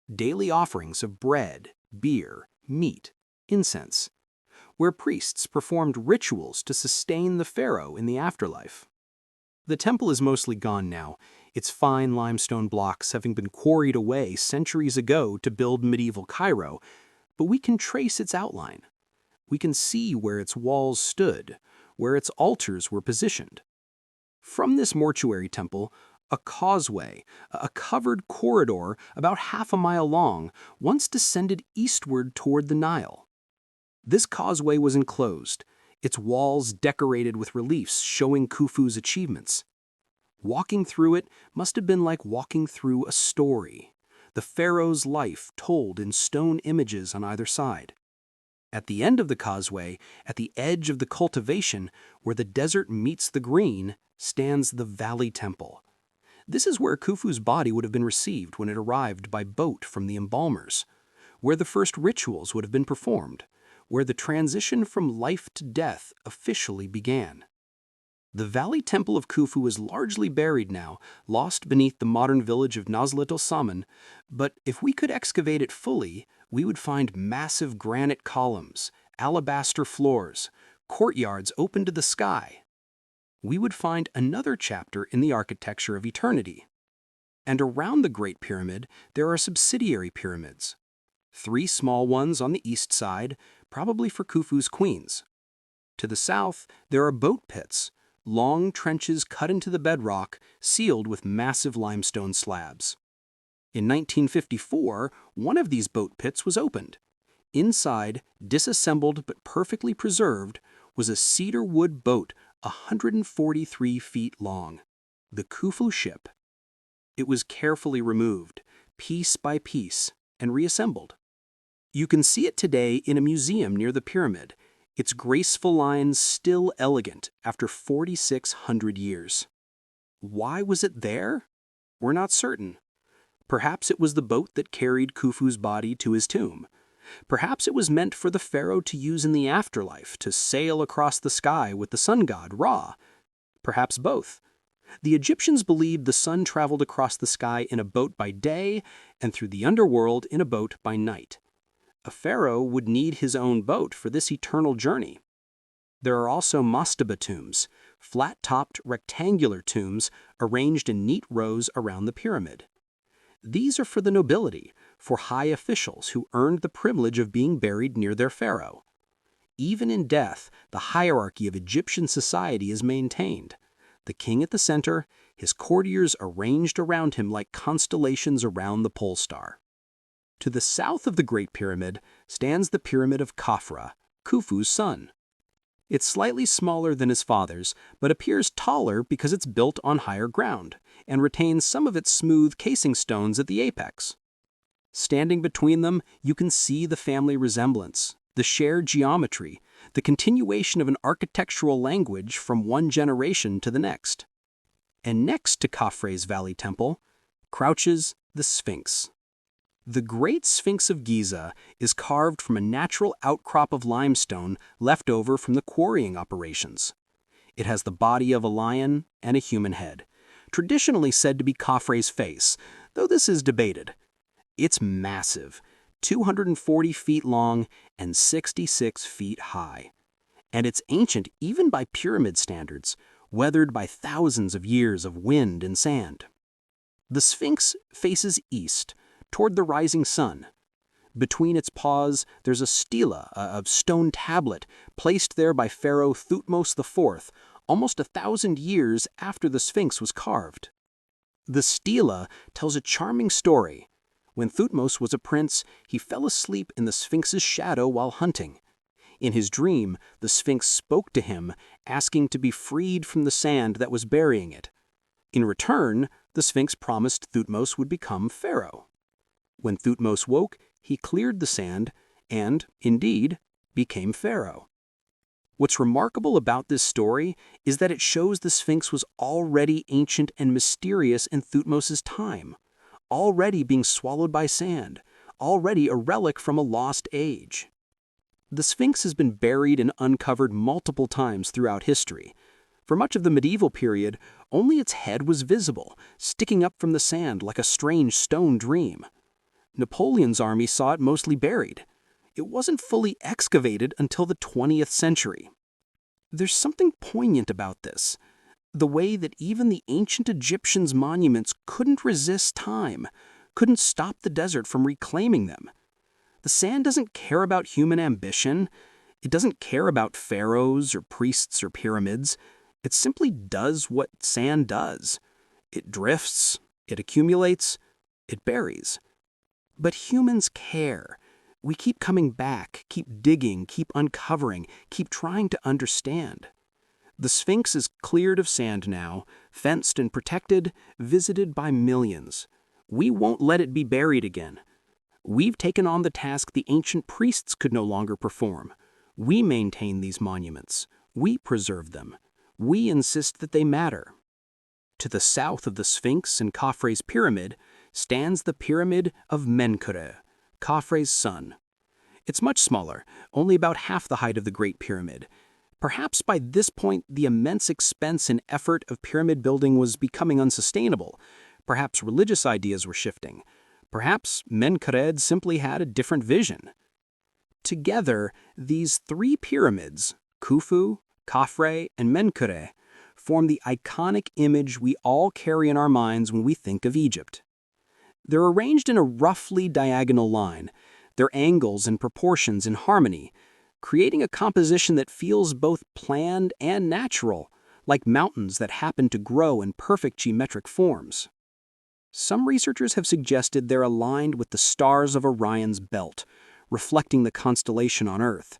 Daily offerings of bread, beer, meat, incense, where priests performed rituals to sustain the pharaoh in the afterlife. The temple is mostly gone now, its fine limestone blocks having been quarried away centuries ago to build medieval Cairo, but we can trace its outline. We can see where its walls stood, where its altars were positioned. From this mortuary temple, a causeway, a covered corridor about half a mile long, once descended eastward toward the Nile. This causeway was enclosed, its walls decorated with reliefs showing Khufu's achievements. Walking through it must have been like walking through a story, the pharaoh's life told in stone images on either side. At the end of the causeway, at the edge of the cultivation, where the desert meets the green, stands the Valley Temple. This is where Khufu's body would have been received when it arrived by boat from the embalmers, where the first rituals would have been performed, where the transition from life to death officially began. The Valley Temple of Khufu is largely buried now, lost beneath the modern village of Nazlat el-Saman, but if we could excavate it fully, we would find massive granite columns, alabaster floors, courtyards open to the sky. We would find another chapter in the architecture of eternity. And around the Great Pyramid, there are subsidiary pyramids. 3 small ones on the east side, probably for Khufu's queens. To the south, there are boat pits, long trenches cut into the bedrock, sealed with massive limestone slabs. In 1954, one of these boat pits was opened. Inside, disassembled but perfectly preserved, was a cedar wood boat 143 feet long, the Khufu ship. It was carefully removed, piece by piece, and reassembled. You can see it today in a museum near the pyramid, its graceful lines still elegant after 4,600 years. Why was it there? We're not certain. Perhaps it was the boat that carried Khufu's body to his tomb. Perhaps it was meant for the pharaoh to use in the afterlife to sail across the sky with the sun god, Ra. Perhaps both. The Egyptians believed the sun traveled across the sky in a boat by day and through the underworld in a boat by night. A pharaoh would need his own boat for this eternal journey. There are also mastaba tombs, flat-topped rectangular tombs arranged in neat rows around the pyramid. These are for the nobility, for high officials who earned the privilege of being buried near their pharaoh. Even in death, the hierarchy of Egyptian society is maintained. The king at the center, his courtiers arranged around him like constellations around the pole star. To the south of the Great Pyramid stands the Pyramid of Khafra, Khufu's son. It's slightly smaller than his father's, but appears taller because it's built on higher ground and retains some of its smooth casing stones at the apex. Standing between them, you can see the family resemblance, the shared geometry, the continuation of an architectural language from one generation to the next. And next to Khafre's Valley Temple, crouches the Sphinx. The Great Sphinx of Giza is carved from a natural outcrop of limestone left over from the quarrying operations. It has the body of a lion and a human head, traditionally said to be Khafre's face, though this is debated. It's massive, 240 feet long and 66 feet high. And it's ancient even by pyramid standards, weathered by thousands of years of wind and sand. The Sphinx faces east, toward the rising sun. Between its paws, there's a stela, a stone tablet, placed there by Pharaoh Thutmose IV, almost 1,000 years after the Sphinx was carved. The stela tells a charming story. When Thutmose was a prince, he fell asleep in the Sphinx's shadow while hunting. In his dream, the Sphinx spoke to him, asking to be freed from the sand that was burying it. In return, the Sphinx promised Thutmose would become pharaoh. When Thutmose woke, he cleared the sand and, indeed, became pharaoh. What's remarkable about this story is that it shows the Sphinx was already ancient and mysterious in Thutmose's time, already being swallowed by sand, already a relic from a lost age. The Sphinx has been buried and uncovered multiple times throughout history. For much of the medieval period, only its head was visible, sticking up from the sand like a strange stone dream. Napoleon's army saw it mostly buried. It wasn't fully excavated until the 20th century. There's something poignant about this, the way that even the ancient Egyptians' monuments couldn't resist time, couldn't stop the desert from reclaiming them. The sand doesn't care about human ambition. It doesn't care about pharaohs or priests or pyramids. It simply does what sand does. It drifts, it accumulates, it buries. But humans care. We keep coming back, keep digging, keep uncovering, keep trying to understand. The Sphinx is cleared of sand now, fenced and protected, visited by millions. We won't let it be buried again. We've taken on the task the ancient priests could no longer perform. We maintain these monuments. We preserve them. We insist that they matter. To the south of the Sphinx and Khafre's pyramid stands the Pyramid of Menkaure, Khafre's son. It's much smaller, only about half the height of the Great Pyramid. Perhaps by this point the immense expense and effort of pyramid building was becoming unsustainable. Perhaps religious ideas were shifting. Perhaps Menkaure simply had a different vision. Together, these three pyramids, Khufu, Khafre, and Menkaure, form the iconic image we all carry in our minds when we think of Egypt. They're arranged in a roughly diagonal line, their angles and proportions in harmony, creating a composition that feels both planned and natural, like mountains that happen to grow in perfect geometric forms. Some researchers have suggested they're aligned with the stars of Orion's belt, reflecting the constellation on Earth.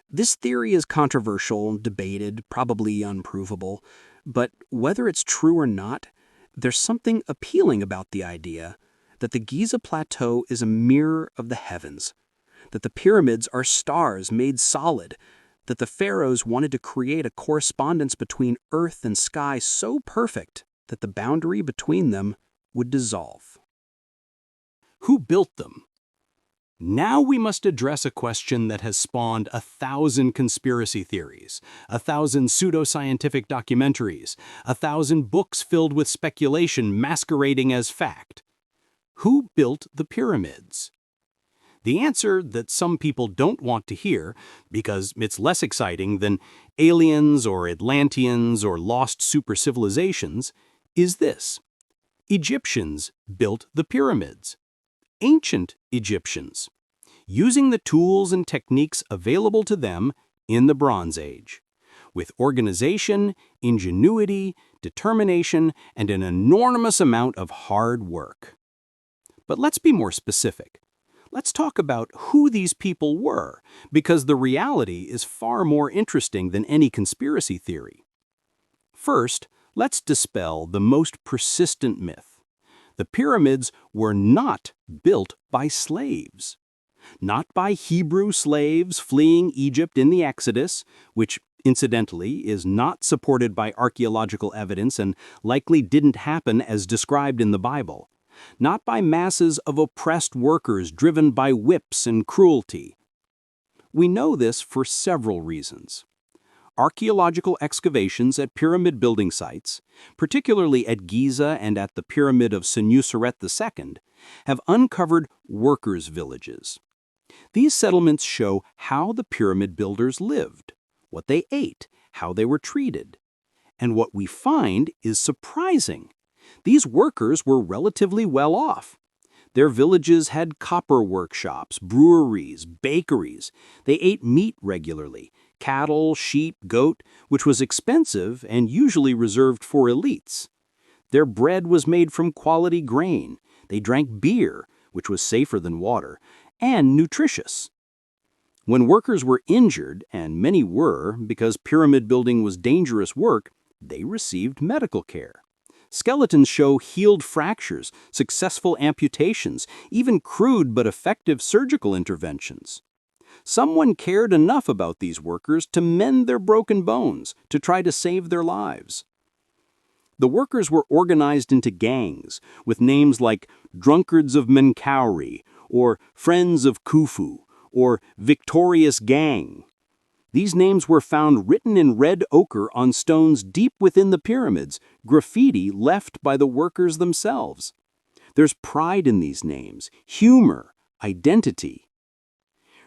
This theory is controversial, debated, probably unprovable, but whether it's true or not, there's something appealing about the idea that the Giza Plateau is a mirror of the heavens, that the pyramids are stars made solid, that the pharaohs wanted to create a correspondence between earth and sky so perfect that the boundary between them would dissolve. Who built them? Now we must address a question that has spawned 1,000 conspiracy theories, 1,000 pseudoscientific documentaries, 1,000 books filled with speculation masquerading as fact. Who built the pyramids? The answer that some people don't want to hear, because it's less exciting than aliens or Atlanteans or lost supercivilizations, is this: Egyptians built the pyramids. Ancient Egyptians, using the tools and techniques available to them in the Bronze Age, with organization, ingenuity, determination, and an enormous amount of hard work. But let's be more specific. Let's talk about who these people were, because the reality is far more interesting than any conspiracy theory. First, let's dispel the most persistent myth. The pyramids were not built by slaves. Not by Hebrew slaves fleeing Egypt in the Exodus, which, incidentally, is not supported by archaeological evidence and likely didn't happen as described in the Bible. Not by masses of oppressed workers driven by whips and cruelty. We know this for several reasons. Archaeological excavations at pyramid building sites, particularly at Giza and at the Pyramid of Senuseret II, have uncovered workers' villages. These settlements show how the pyramid builders lived, what they ate, how they were treated. And what we find is surprising. These workers were relatively well off. Their villages had copper workshops, breweries, bakeries. They ate meat regularly, cattle, sheep, goat, which was expensive and usually reserved for elites. Their bread was made from quality grain. They drank beer, which was safer than water, and nutritious. When workers were injured, and many were because pyramid building was dangerous work, they received medical care. Skeletons show healed fractures, successful amputations, even crude but effective surgical interventions. Someone cared enough about these workers to mend their broken bones, to try to save their lives. The workers were organized into gangs, with names like Drunkards of Menkaure, or Friends of Khufu, or Victorious Gang. These names were found written in red ochre on stones deep within the pyramids, graffiti left by the workers themselves. There's pride in these names, humor, identity.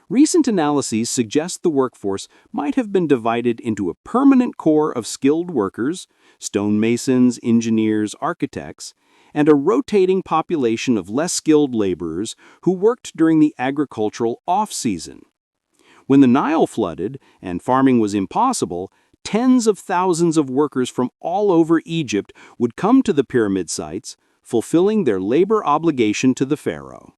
Recent analyses suggest the workforce might have been divided into a permanent core of skilled workers, stonemasons, engineers, architects, and a rotating population of less skilled laborers who worked during the agricultural off-season. When the Nile flooded and farming was impossible, tens of thousands of workers from all over Egypt would come to the pyramid sites, fulfilling their labor obligation to the pharaoh.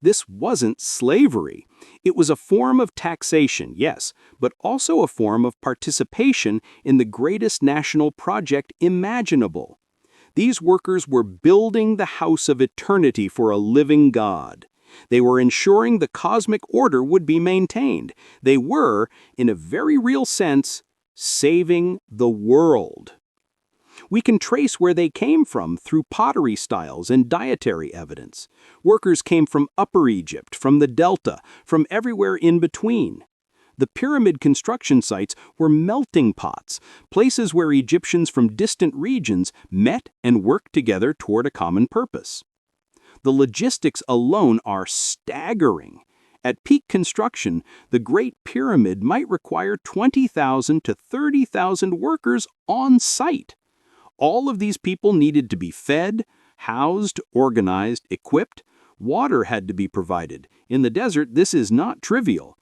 This wasn't slavery. It was a form of taxation, yes, but also a form of participation in the greatest national project imaginable. These workers were building the house of eternity for a living God. They were ensuring the cosmic order would be maintained. They were, in a very real sense, saving the world. We can trace where they came from through pottery styles and dietary evidence. Workers came from Upper Egypt, from the Delta, from everywhere in between. The pyramid construction sites were melting pots, places where Egyptians from distant regions met and worked together toward a common purpose. The logistics alone are staggering. At peak construction, the Great Pyramid might require 20,000 to 30,000 workers on site. All of these people needed to be fed, housed, organized, equipped. Water had to be provided. In the desert, this is not trivial.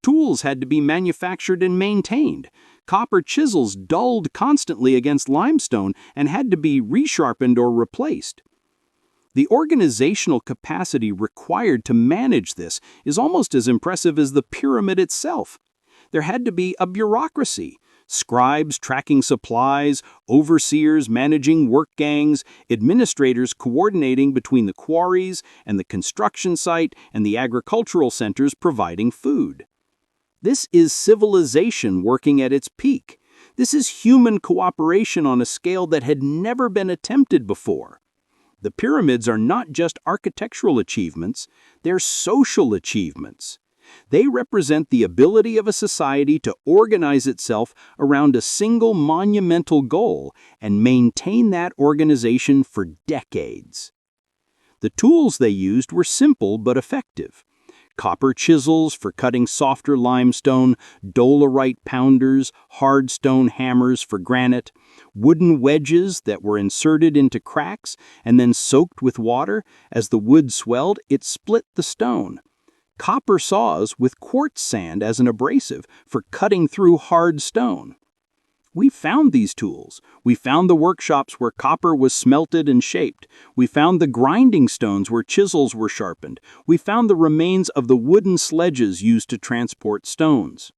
Tools had to be manufactured and maintained. Copper chisels dulled constantly against limestone and had to be resharpened or replaced. The organizational capacity required to manage this is almost as impressive as the pyramid itself. There had to be a bureaucracy. Scribes tracking supplies, overseers managing work gangs, administrators coordinating between the quarries and the construction site and the agricultural centers providing food. This is civilization working at its peak. This is human cooperation on a scale that had never been attempted before. The pyramids are not just architectural achievements, they're social achievements. They represent the ability of a society to organize itself around a single monumental goal and maintain that organization for decades. The tools they used were simple but effective. Copper chisels for cutting softer limestone, dolerite pounders, hard stone hammers for granite, wooden wedges that were inserted into cracks and then soaked with water. As the wood swelled, it split the stone. Copper saws with quartz sand as an abrasive for cutting through hard stone. We found these tools. We found the workshops where copper was smelted and shaped. We found the grinding stones where chisels were sharpened. We found the remains of the wooden sledges used to transport stones.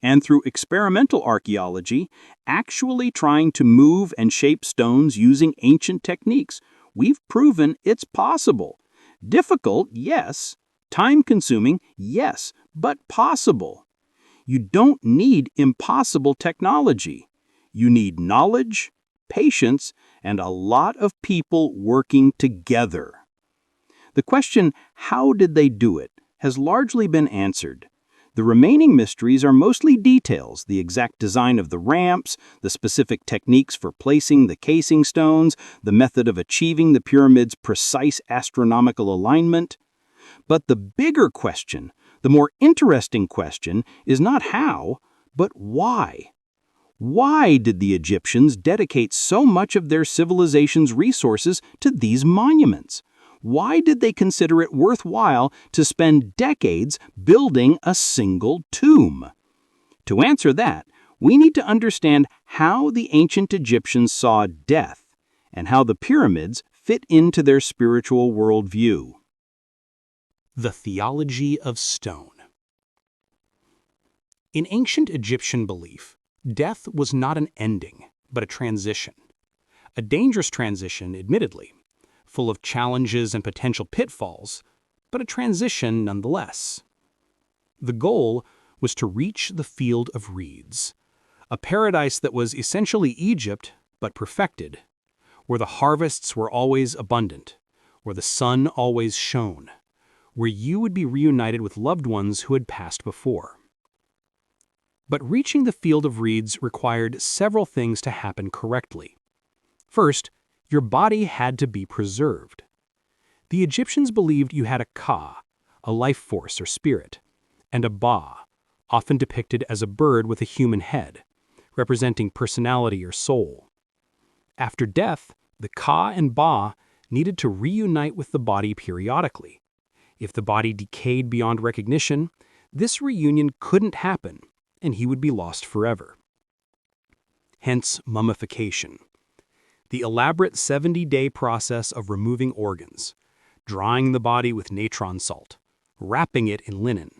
And through experimental archaeology, actually trying to move and shape stones using ancient techniques, we've proven it's possible. Difficult, yes. Time-consuming, yes, but possible. You don't need impossible technology. You need knowledge, patience, and a lot of people working together. The question, how did they do it, has largely been answered. The remaining mysteries are mostly details, the exact design of the ramps, the specific techniques for placing the casing stones, the method of achieving the pyramid's precise astronomical alignment. But the bigger question, the more interesting question, is not how, but why. Why did the Egyptians dedicate so much of their civilization's resources to these monuments? Why did they consider it worthwhile to spend decades building a single tomb? To answer that, we need to understand how the ancient Egyptians saw death and how the pyramids fit into their spiritual worldview. The theology of stone. In ancient Egyptian belief, death was not an ending, but a transition. A dangerous transition, admittedly, full of challenges and potential pitfalls, but a transition nonetheless. The goal was to reach the field of reeds, a paradise that was essentially Egypt, but perfected, where the harvests were always abundant, where the sun always shone, where you would be reunited with loved ones who had passed before. But reaching the field of reeds required several things to happen correctly. First, your body had to be preserved. The Egyptians believed you had a ka, a life force or spirit, and a ba, often depicted as a bird with a human head, representing personality or soul. After death, the ka and ba needed to reunite with the body periodically. If the body decayed beyond recognition, this reunion couldn't happen, and he would be lost forever. Hence mummification, the elaborate 70-day process of removing organs, drying the body with natron salt, wrapping it in linen.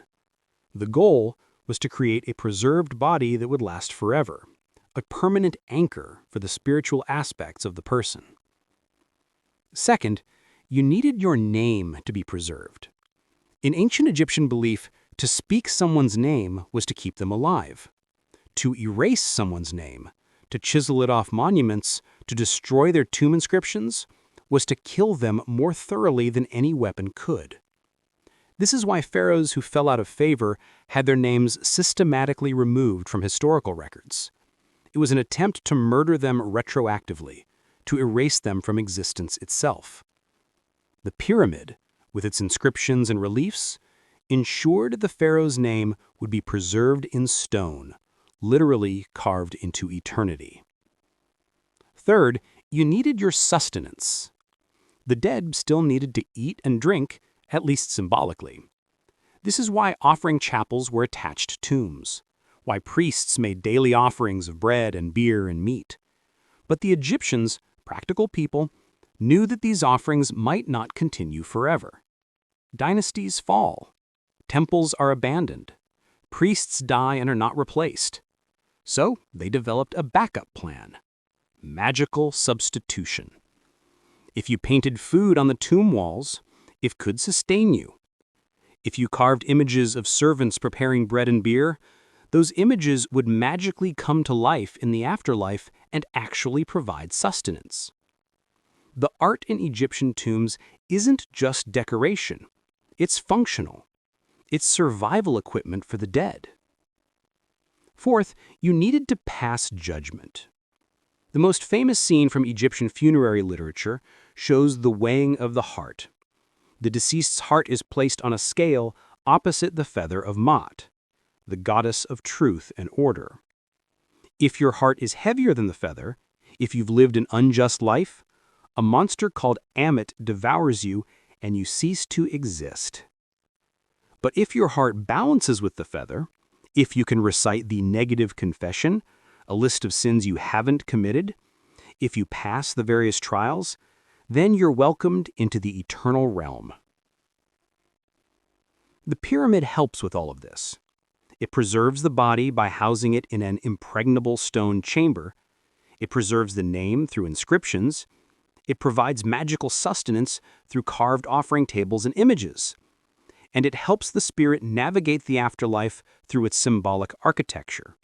The goal was to create a preserved body that would last forever, a permanent anchor for the spiritual aspects of the person. Second, you needed your name to be preserved. In ancient Egyptian belief, to speak someone's name was to keep them alive. To erase someone's name, to chisel it off monuments, to destroy their tomb inscriptions, was to kill them more thoroughly than any weapon could. This is why pharaohs who fell out of favor had their names systematically removed from historical records. It was an attempt to murder them retroactively, to erase them from existence itself. The pyramid, with its inscriptions and reliefs, ensured the pharaoh's name would be preserved in stone, literally carved into eternity. Third, you needed your sustenance. The dead still needed to eat and drink, at least symbolically. This is why offering chapels were attached to tombs, why priests made daily offerings of bread and beer and meat. But the Egyptians, practical people, knew that these offerings might not continue forever. Dynasties fall. Temples are abandoned. Priests die and are not replaced. So they developed a backup plan: magical substitution. If you painted food on the tomb walls, it could sustain you. If you carved images of servants preparing bread and beer, those images would magically come to life in the afterlife and actually provide sustenance. The art in Egyptian tombs isn't just decoration. It's functional. It's survival equipment for the dead. Fourth, you needed to pass judgment. The most famous scene from Egyptian funerary literature shows the weighing of the heart. The deceased's heart is placed on a scale opposite the feather of Maat, the goddess of truth and order. If your heart is heavier than the feather, if you've lived an unjust life, a monster called Ammit devours you and you cease to exist. But if your heart balances with the feather, if you can recite the negative confession, a list of sins you haven't committed, if you pass the various trials, then you're welcomed into the eternal realm. The pyramid helps with all of this. It preserves the body by housing it in an impregnable stone chamber. It preserves the name through inscriptions. It provides magical sustenance through carved offering tables and images. And it helps the spirit navigate the afterlife through its symbolic architecture.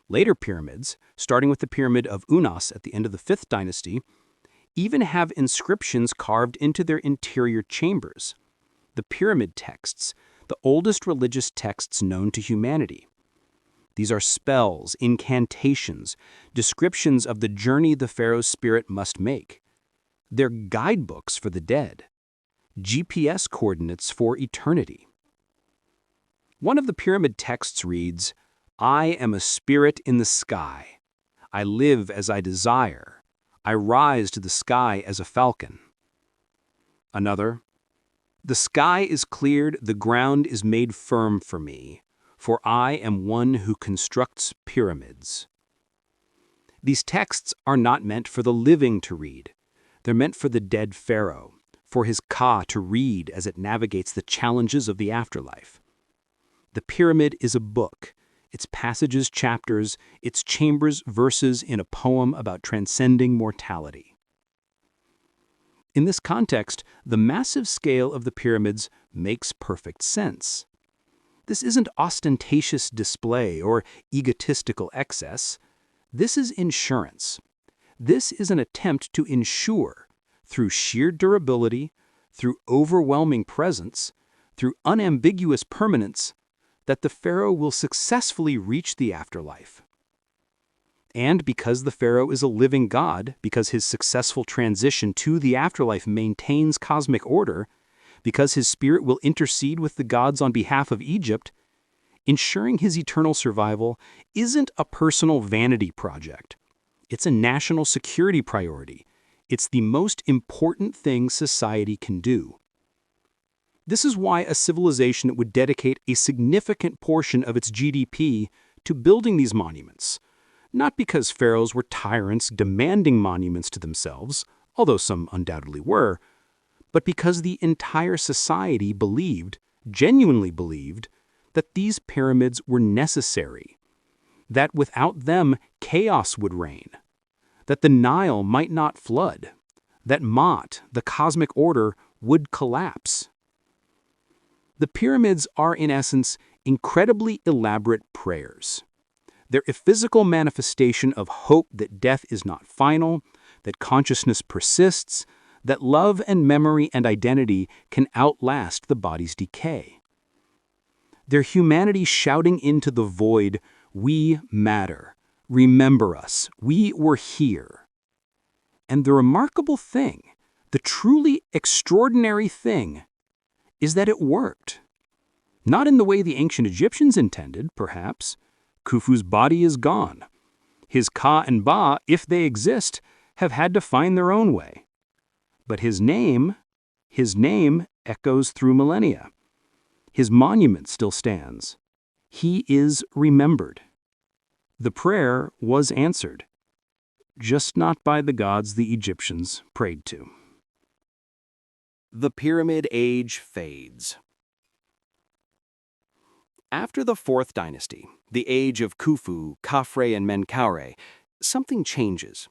Later pyramids, starting with the Pyramid of Unas at the end of the 5th dynasty, even have inscriptions carved into their interior chambers. The pyramid texts, the oldest religious texts known to humanity. These are spells, incantations, descriptions of the journey the pharaoh's spirit must make. They're guidebooks for the dead, GPS coordinates for eternity. One of the pyramid texts reads, "I am a spirit in the sky. I live as I desire. I rise to the sky as a falcon." Another, "The sky is cleared, the ground is made firm for me, for I am one who constructs pyramids." These texts are not meant for the living to read. They're meant for the dead pharaoh, for his Ka to read as it navigates the challenges of the afterlife. The pyramid is a book, its passages chapters, its chambers verses in a poem about transcending mortality. In this context, the massive scale of the pyramids makes perfect sense. This isn't ostentatious display or egotistical excess. This is insurance. This is an attempt to ensure, through sheer durability, through overwhelming presence, through unambiguous permanence, that the pharaoh will successfully reach the afterlife. And because the pharaoh is a living god, because his successful transition to the afterlife maintains cosmic order, because his spirit will intercede with the gods on behalf of Egypt, ensuring his eternal survival isn't a personal vanity project. It's a national security priority. It's the most important thing society can do. This is why a civilization would dedicate a significant portion of its GDP to building these monuments. Not because pharaohs were tyrants demanding monuments to themselves, although some undoubtedly were, but because the entire society genuinely believed, that these pyramids were necessary, that without them chaos would reign, that the Nile might not flood, that Ma'at, the cosmic order, would collapse. The pyramids are, in essence, incredibly elaborate prayers. They're a physical manifestation of hope that death is not final, that consciousness persists, that love and memory and identity can outlast the body's decay. They're humanity shouting into the void, "We matter. Remember us. We were here." And the remarkable thing, the truly extraordinary thing, is that it worked. Not in the way the ancient Egyptians intended, perhaps. Khufu's body is gone. His Ka and Ba, if they exist, have had to find their own way. But his name echoes through millennia. His monument still stands. He is remembered. The prayer was answered, just not by the gods the Egyptians prayed to. The Pyramid Age fades. After the 4th dynasty, the age of Khufu, Khafre, and Menkaure, something changes.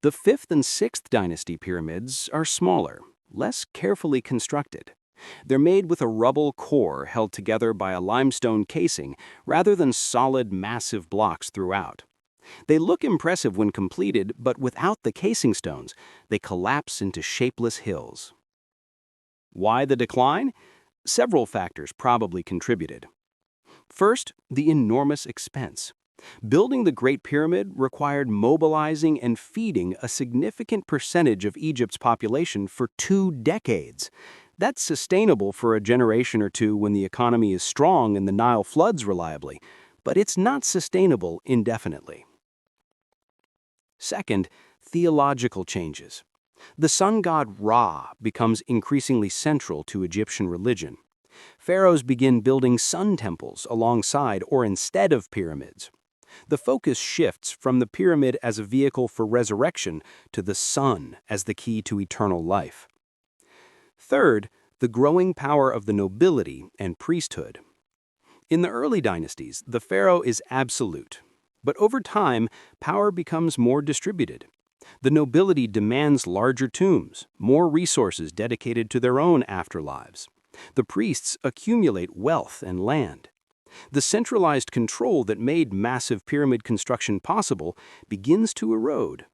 The 5th and 6th dynasty pyramids are smaller, less carefully constructed. They're made with a rubble core held together by a limestone casing rather than solid, massive blocks throughout. They look impressive when completed, but without the casing stones, they collapse into shapeless hills. Why the decline? Several factors probably contributed. First, the enormous expense. Building the Great Pyramid required mobilizing and feeding a significant percentage of Egypt's population for 2 decades. That's sustainable for a generation or two when the economy is strong and the Nile floods reliably, but it's not sustainable indefinitely. Second, theological changes. The sun god Ra becomes increasingly central to Egyptian religion. Pharaohs begin building sun temples alongside or instead of pyramids. The focus shifts from the pyramid as a vehicle for resurrection to the sun as the key to eternal life. Third, the growing power of the nobility and priesthood. In the early dynasties, the pharaoh is absolute, but over time, power becomes more distributed. The nobility demands larger tombs, more resources dedicated to their own afterlives. The priests accumulate wealth and land. The centralized control that made massive pyramid construction possible begins to erode.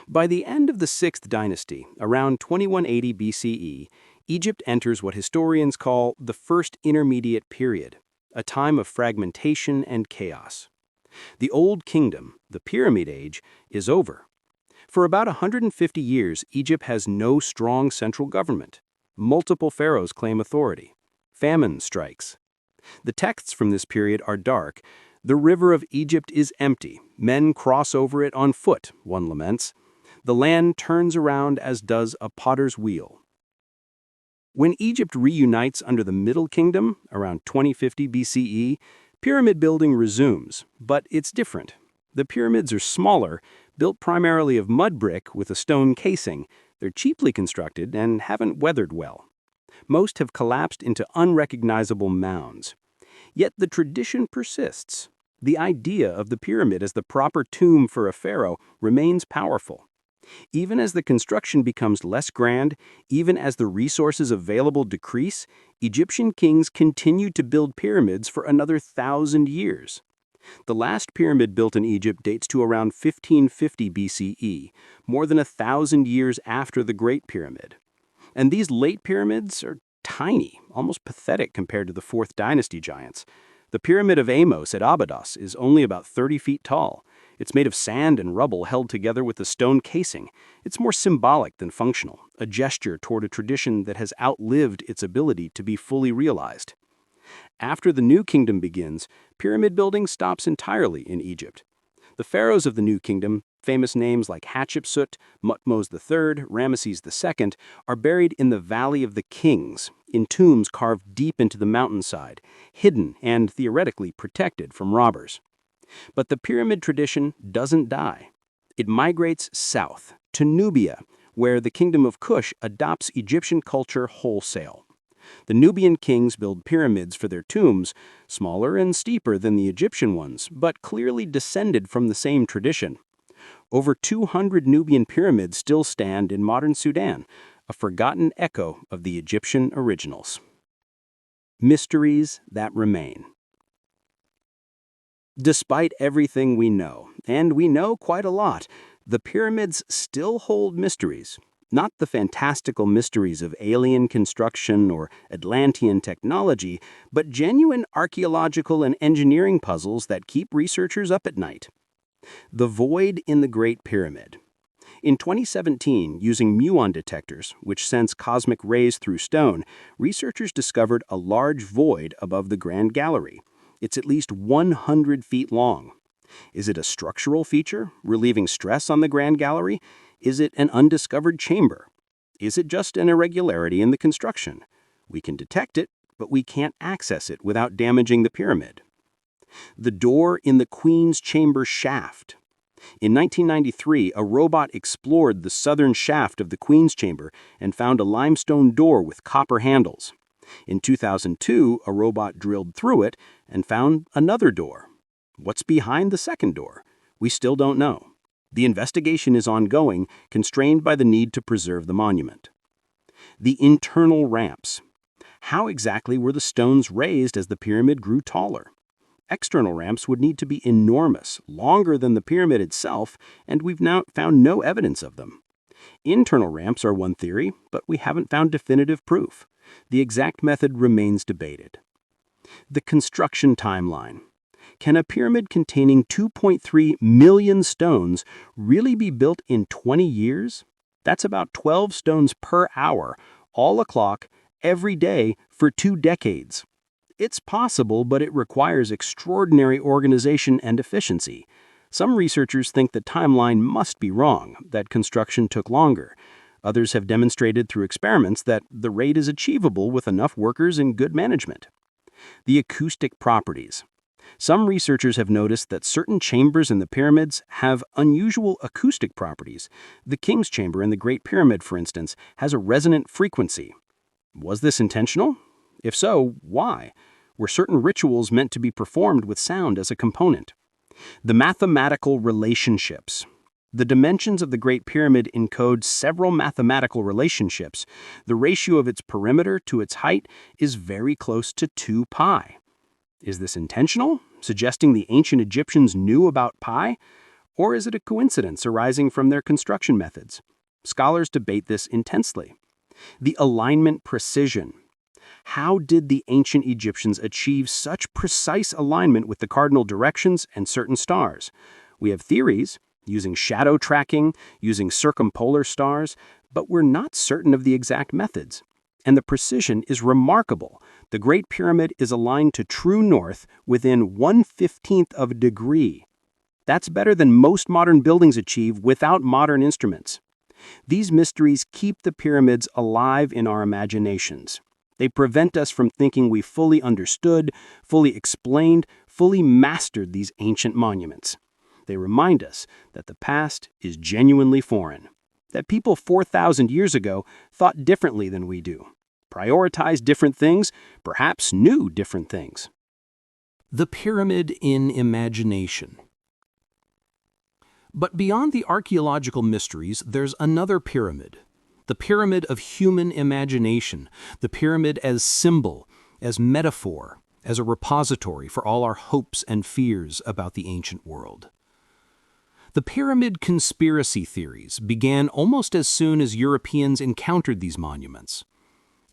By the end of the 6th dynasty, around 2180 BCE, Egypt enters what historians call the First Intermediate Period, a time of fragmentation and chaos. The Old Kingdom, the Pyramid Age, is over. For about 150 years, Egypt has no strong central government. Multiple pharaohs claim authority. Famine strikes. The texts from this period are dark. The river of Egypt is empty. Men cross over it on foot, one laments. The land turns around as does a potter's wheel. When Egypt reunites under the Middle Kingdom, around 2050 BCE, pyramid building resumes, but it's different. The pyramids are smaller, built primarily of mud brick with a stone casing, They're cheaply constructed and haven't weathered well. Most have collapsed into unrecognizable mounds. Yet the tradition persists. The idea of the pyramid as the proper tomb for a pharaoh remains powerful. Even as the construction becomes less grand, even as the resources available decrease, Egyptian kings continued to build pyramids for another 1,000 years. The last pyramid built in Egypt dates to around 1550 BCE, more than 1,000 years after the Great Pyramid. And these late pyramids are tiny, almost pathetic compared to the 4th Dynasty giants. The Pyramid of Amos at Abydos is only about 30 feet tall. It's made of sand and rubble held together with a stone casing. It's more symbolic than functional, a gesture toward a tradition that has outlived its ability to be fully realized. After the New Kingdom begins, pyramid building stops entirely in Egypt. The pharaohs of the New Kingdom, famous names like Hatshepsut, Thutmose III, Ramesses II, are buried in the Valley of the Kings, in tombs carved deep into the mountainside, hidden and theoretically protected from robbers. But the pyramid tradition doesn't die. It migrates south, to Nubia, where the Kingdom of Kush adopts Egyptian culture wholesale. The Nubian kings build pyramids for their tombs, smaller and steeper than the Egyptian ones, but clearly descended from the same tradition. Over 200 Nubian pyramids still stand in modern Sudan, a forgotten echo of the Egyptian originals. Mysteries that remain. Despite everything we know, and we know quite a lot, the pyramids still hold mysteries. Not the fantastical mysteries of alien construction or Atlantean technology, but genuine archaeological and engineering puzzles that keep researchers up at night. The void in the Great Pyramid. In 2017, using muon detectors, which sense cosmic rays through stone, researchers discovered a large void above the Grand Gallery. It's at least 100 feet long. Is it a structural feature, relieving stress on the Grand Gallery? Is it an undiscovered chamber? Is it just an irregularity in the construction? We can detect it, but we can't access it without damaging the pyramid. The door in the Queen's Chamber shaft. In 1993, a robot explored the southern shaft of the Queen's Chamber and found a limestone door with copper handles. In 2002, a robot drilled through it and found another door. What's behind the second door? We still don't know. The investigation is ongoing, constrained by the need to preserve the monument. The internal ramps. How exactly were the stones raised as the pyramid grew taller? External ramps would need to be enormous, longer than the pyramid itself, and we've now found no evidence of them. Internal ramps are one theory, but we haven't found definitive proof. The exact method remains debated. The construction timeline. Can a pyramid containing 2.3 million stones really be built in 20 years? That's about 12 stones per hour, all o'clock, every day for 2 decades. It's possible, but it requires extraordinary organization and efficiency. Some researchers think the timeline must be wrong, that construction took longer. Others have demonstrated through experiments that the rate is achievable with enough workers and good management. The acoustic properties. Some researchers have noticed that certain chambers in the pyramids have unusual acoustic properties. The King's Chamber in the Great Pyramid, for instance, has a resonant frequency. Was this intentional? If so, why? Were certain rituals meant to be performed with sound as a component? The mathematical relationships. The dimensions of the Great Pyramid encode several mathematical relationships. The ratio of its perimeter to its height is very close to 2 pi. Is this intentional, suggesting the ancient Egyptians knew about pi? Or is it a coincidence arising from their construction methods? Scholars debate this intensely. The alignment precision. How did the ancient Egyptians achieve such precise alignment with the cardinal directions and certain stars? We have theories, using shadow tracking, using circumpolar stars, but we're not certain of the exact methods. And the precision is remarkable. The Great Pyramid is aligned to true north within 1/15th of a degree. That's better than most modern buildings achieve without modern instruments. These mysteries keep the pyramids alive in our imaginations. They prevent us from thinking we fully understood, fully explained, fully mastered these ancient monuments. They remind us that the past is genuinely foreign. that people 4,000 years ago thought differently than we do, prioritized different things, perhaps knew different things. The pyramid in imagination. But beyond the archaeological mysteries, there's another pyramid. The pyramid of human imagination, the pyramid as symbol, as metaphor, as a repository for all our hopes and fears about the ancient world. The pyramid conspiracy theories began almost as soon as Europeans encountered these monuments.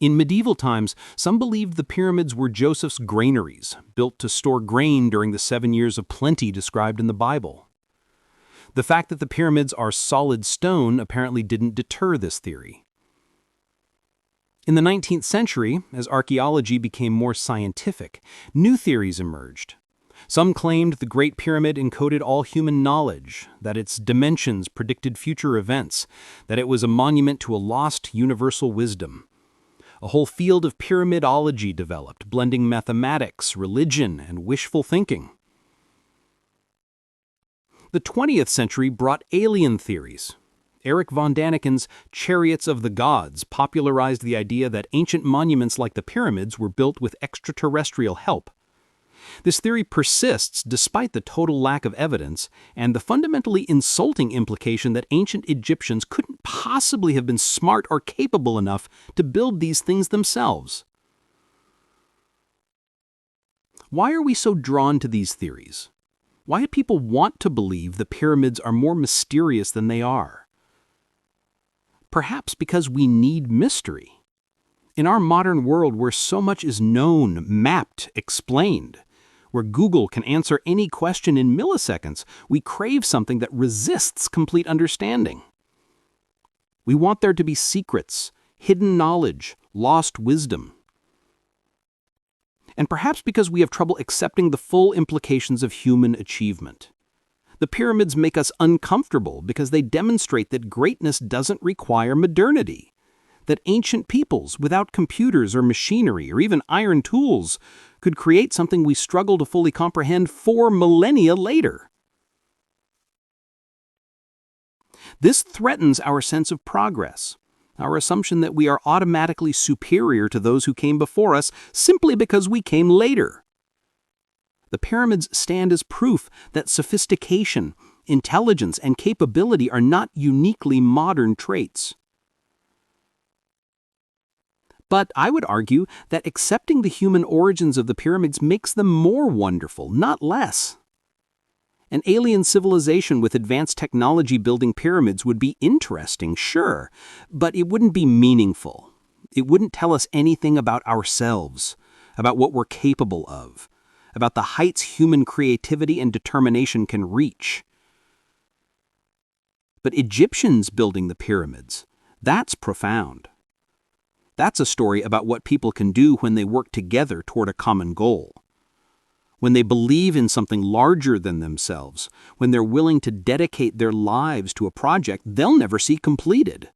In medieval times, some believed the pyramids were Joseph's granaries, built to store grain during the 7 years of plenty described in the Bible. The fact that the pyramids are solid stone apparently didn't deter this theory. In the 19th century, as archaeology became more scientific, new theories emerged. Some claimed the Great Pyramid encoded all human knowledge, that its dimensions predicted future events, that it was a monument to a lost universal wisdom. A whole field of pyramidology developed, blending mathematics, religion, and wishful thinking. The 20th century brought alien theories. Erich von Daniken's Chariots of the Gods popularized the idea that ancient monuments like the pyramids were built with extraterrestrial help. This theory persists despite the total lack of evidence and the fundamentally insulting implication that ancient Egyptians couldn't possibly have been smart or capable enough to build these things themselves. Why are we so drawn to these theories? Why do people want to believe the pyramids are more mysterious than they are? Perhaps because we need mystery. In our modern world where so much is known, mapped, explained, where Google can answer any question in milliseconds, we crave something that resists complete understanding. We want there to be secrets, hidden knowledge, lost wisdom. And perhaps because we have trouble accepting the full implications of human achievement. The pyramids make us uncomfortable because they demonstrate that greatness doesn't require modernity, that ancient peoples, without computers or machinery or even iron tools, could create something we struggle to fully comprehend 4 millennia later. This threatens our sense of progress, our assumption that we are automatically superior to those who came before us simply because we came later. The pyramids stand as proof that sophistication, intelligence, and capability are not uniquely modern traits. But I would argue that accepting the human origins of the pyramids makes them more wonderful, not less. An alien civilization with advanced technology building pyramids would be interesting, sure, but it wouldn't be meaningful. It wouldn't tell us anything about ourselves, about what we're capable of, about the heights human creativity and determination can reach. But Egyptians building the pyramids, that's profound. That's a story about what people can do when they work together toward a common goal. When they believe in something larger than themselves, when they're willing to dedicate their lives to a project they'll never see completed.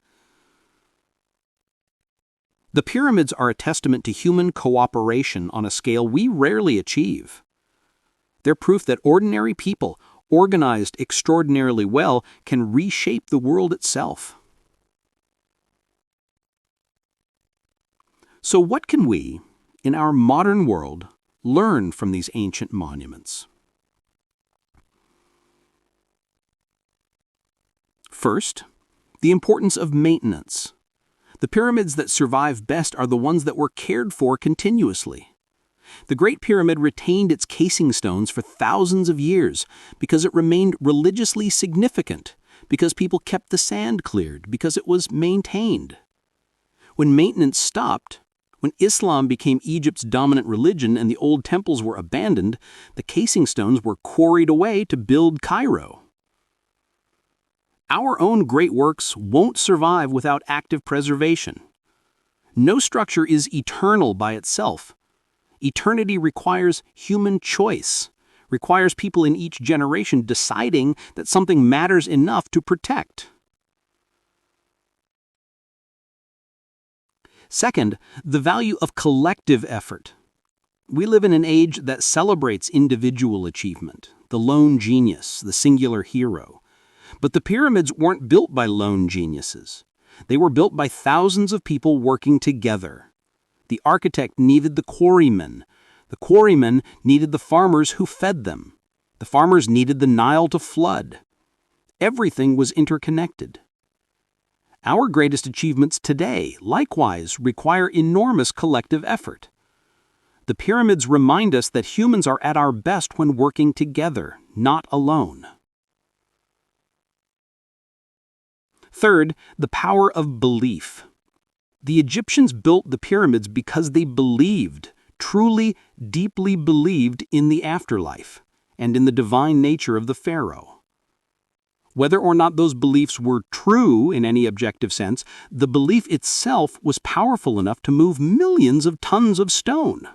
The pyramids are a testament to human cooperation on a scale we rarely achieve. They're proof that ordinary people, organized extraordinarily well, can reshape the world itself. So what can we, in our modern world, learn from these ancient monuments? First, the importance of maintenance. The pyramids that survive best are the ones that were cared for continuously. The Great Pyramid retained its casing stones for thousands of years because it remained religiously significant, because people kept the sand cleared, because it was maintained. When maintenance stopped, when Islam became Egypt's dominant religion and the old temples were abandoned, the casing stones were quarried away to build Cairo. Our own great works won't survive without active preservation. No structure is eternal by itself. Eternity requires human choice, requires people in each generation deciding that something matters enough to protect. Second, the value of collective effort. We live in an age that celebrates individual achievement, the lone genius, the singular hero. But the pyramids weren't built by lone geniuses. They were built by thousands of people working together. The architect needed the quarrymen. The quarrymen needed the farmers who fed them. The farmers needed the Nile to flood. Everything was interconnected. Our greatest achievements today, likewise, require enormous collective effort. The pyramids remind us that humans are at our best when working together, not alone. Third, the power of belief. The Egyptians built the pyramids because they believed, truly, deeply believed in the afterlife and in the divine nature of the pharaoh. Whether or not those beliefs were true in any objective sense, the belief itself was powerful enough to move millions of tons of stone.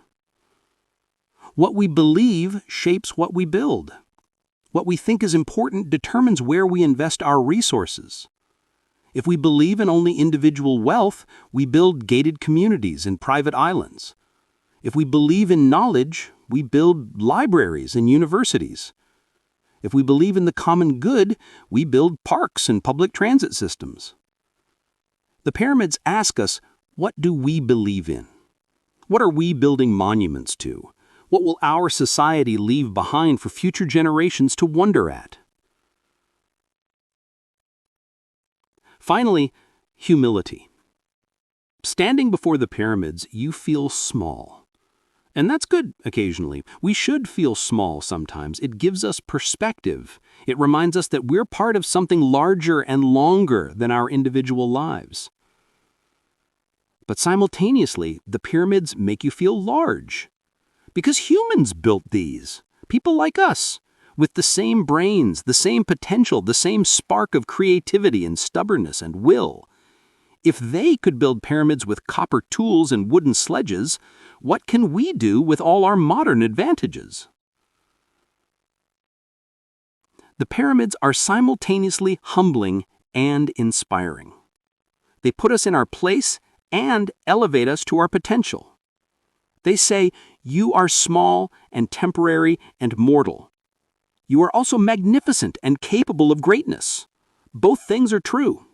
What we believe shapes what we build. What we think is important determines where we invest our resources. If we believe in only individual wealth, we build gated communities and private islands. If we believe in knowledge, we build libraries and universities. If we believe in the common good, we build parks and public transit systems. The pyramids ask us, what do we believe in? What are we building monuments to? What will our society leave behind for future generations to wonder at? Finally, humility. Standing before the pyramids, you feel small. And that's good occasionally. We should feel small sometimes. It gives us perspective. It reminds us that we're part of something larger and longer than our individual lives. But simultaneously, the pyramids make you feel large. Because humans built these. People like us, with the same brains, the same potential, the same spark of creativity and stubbornness and will. If they could build pyramids with copper tools and wooden sledges, what can we do with all our modern advantages? The pyramids are simultaneously humbling and inspiring. They put us in our place and elevate us to our potential. They say, you are small and temporary and mortal. You are also magnificent and capable of greatness. Both things are true.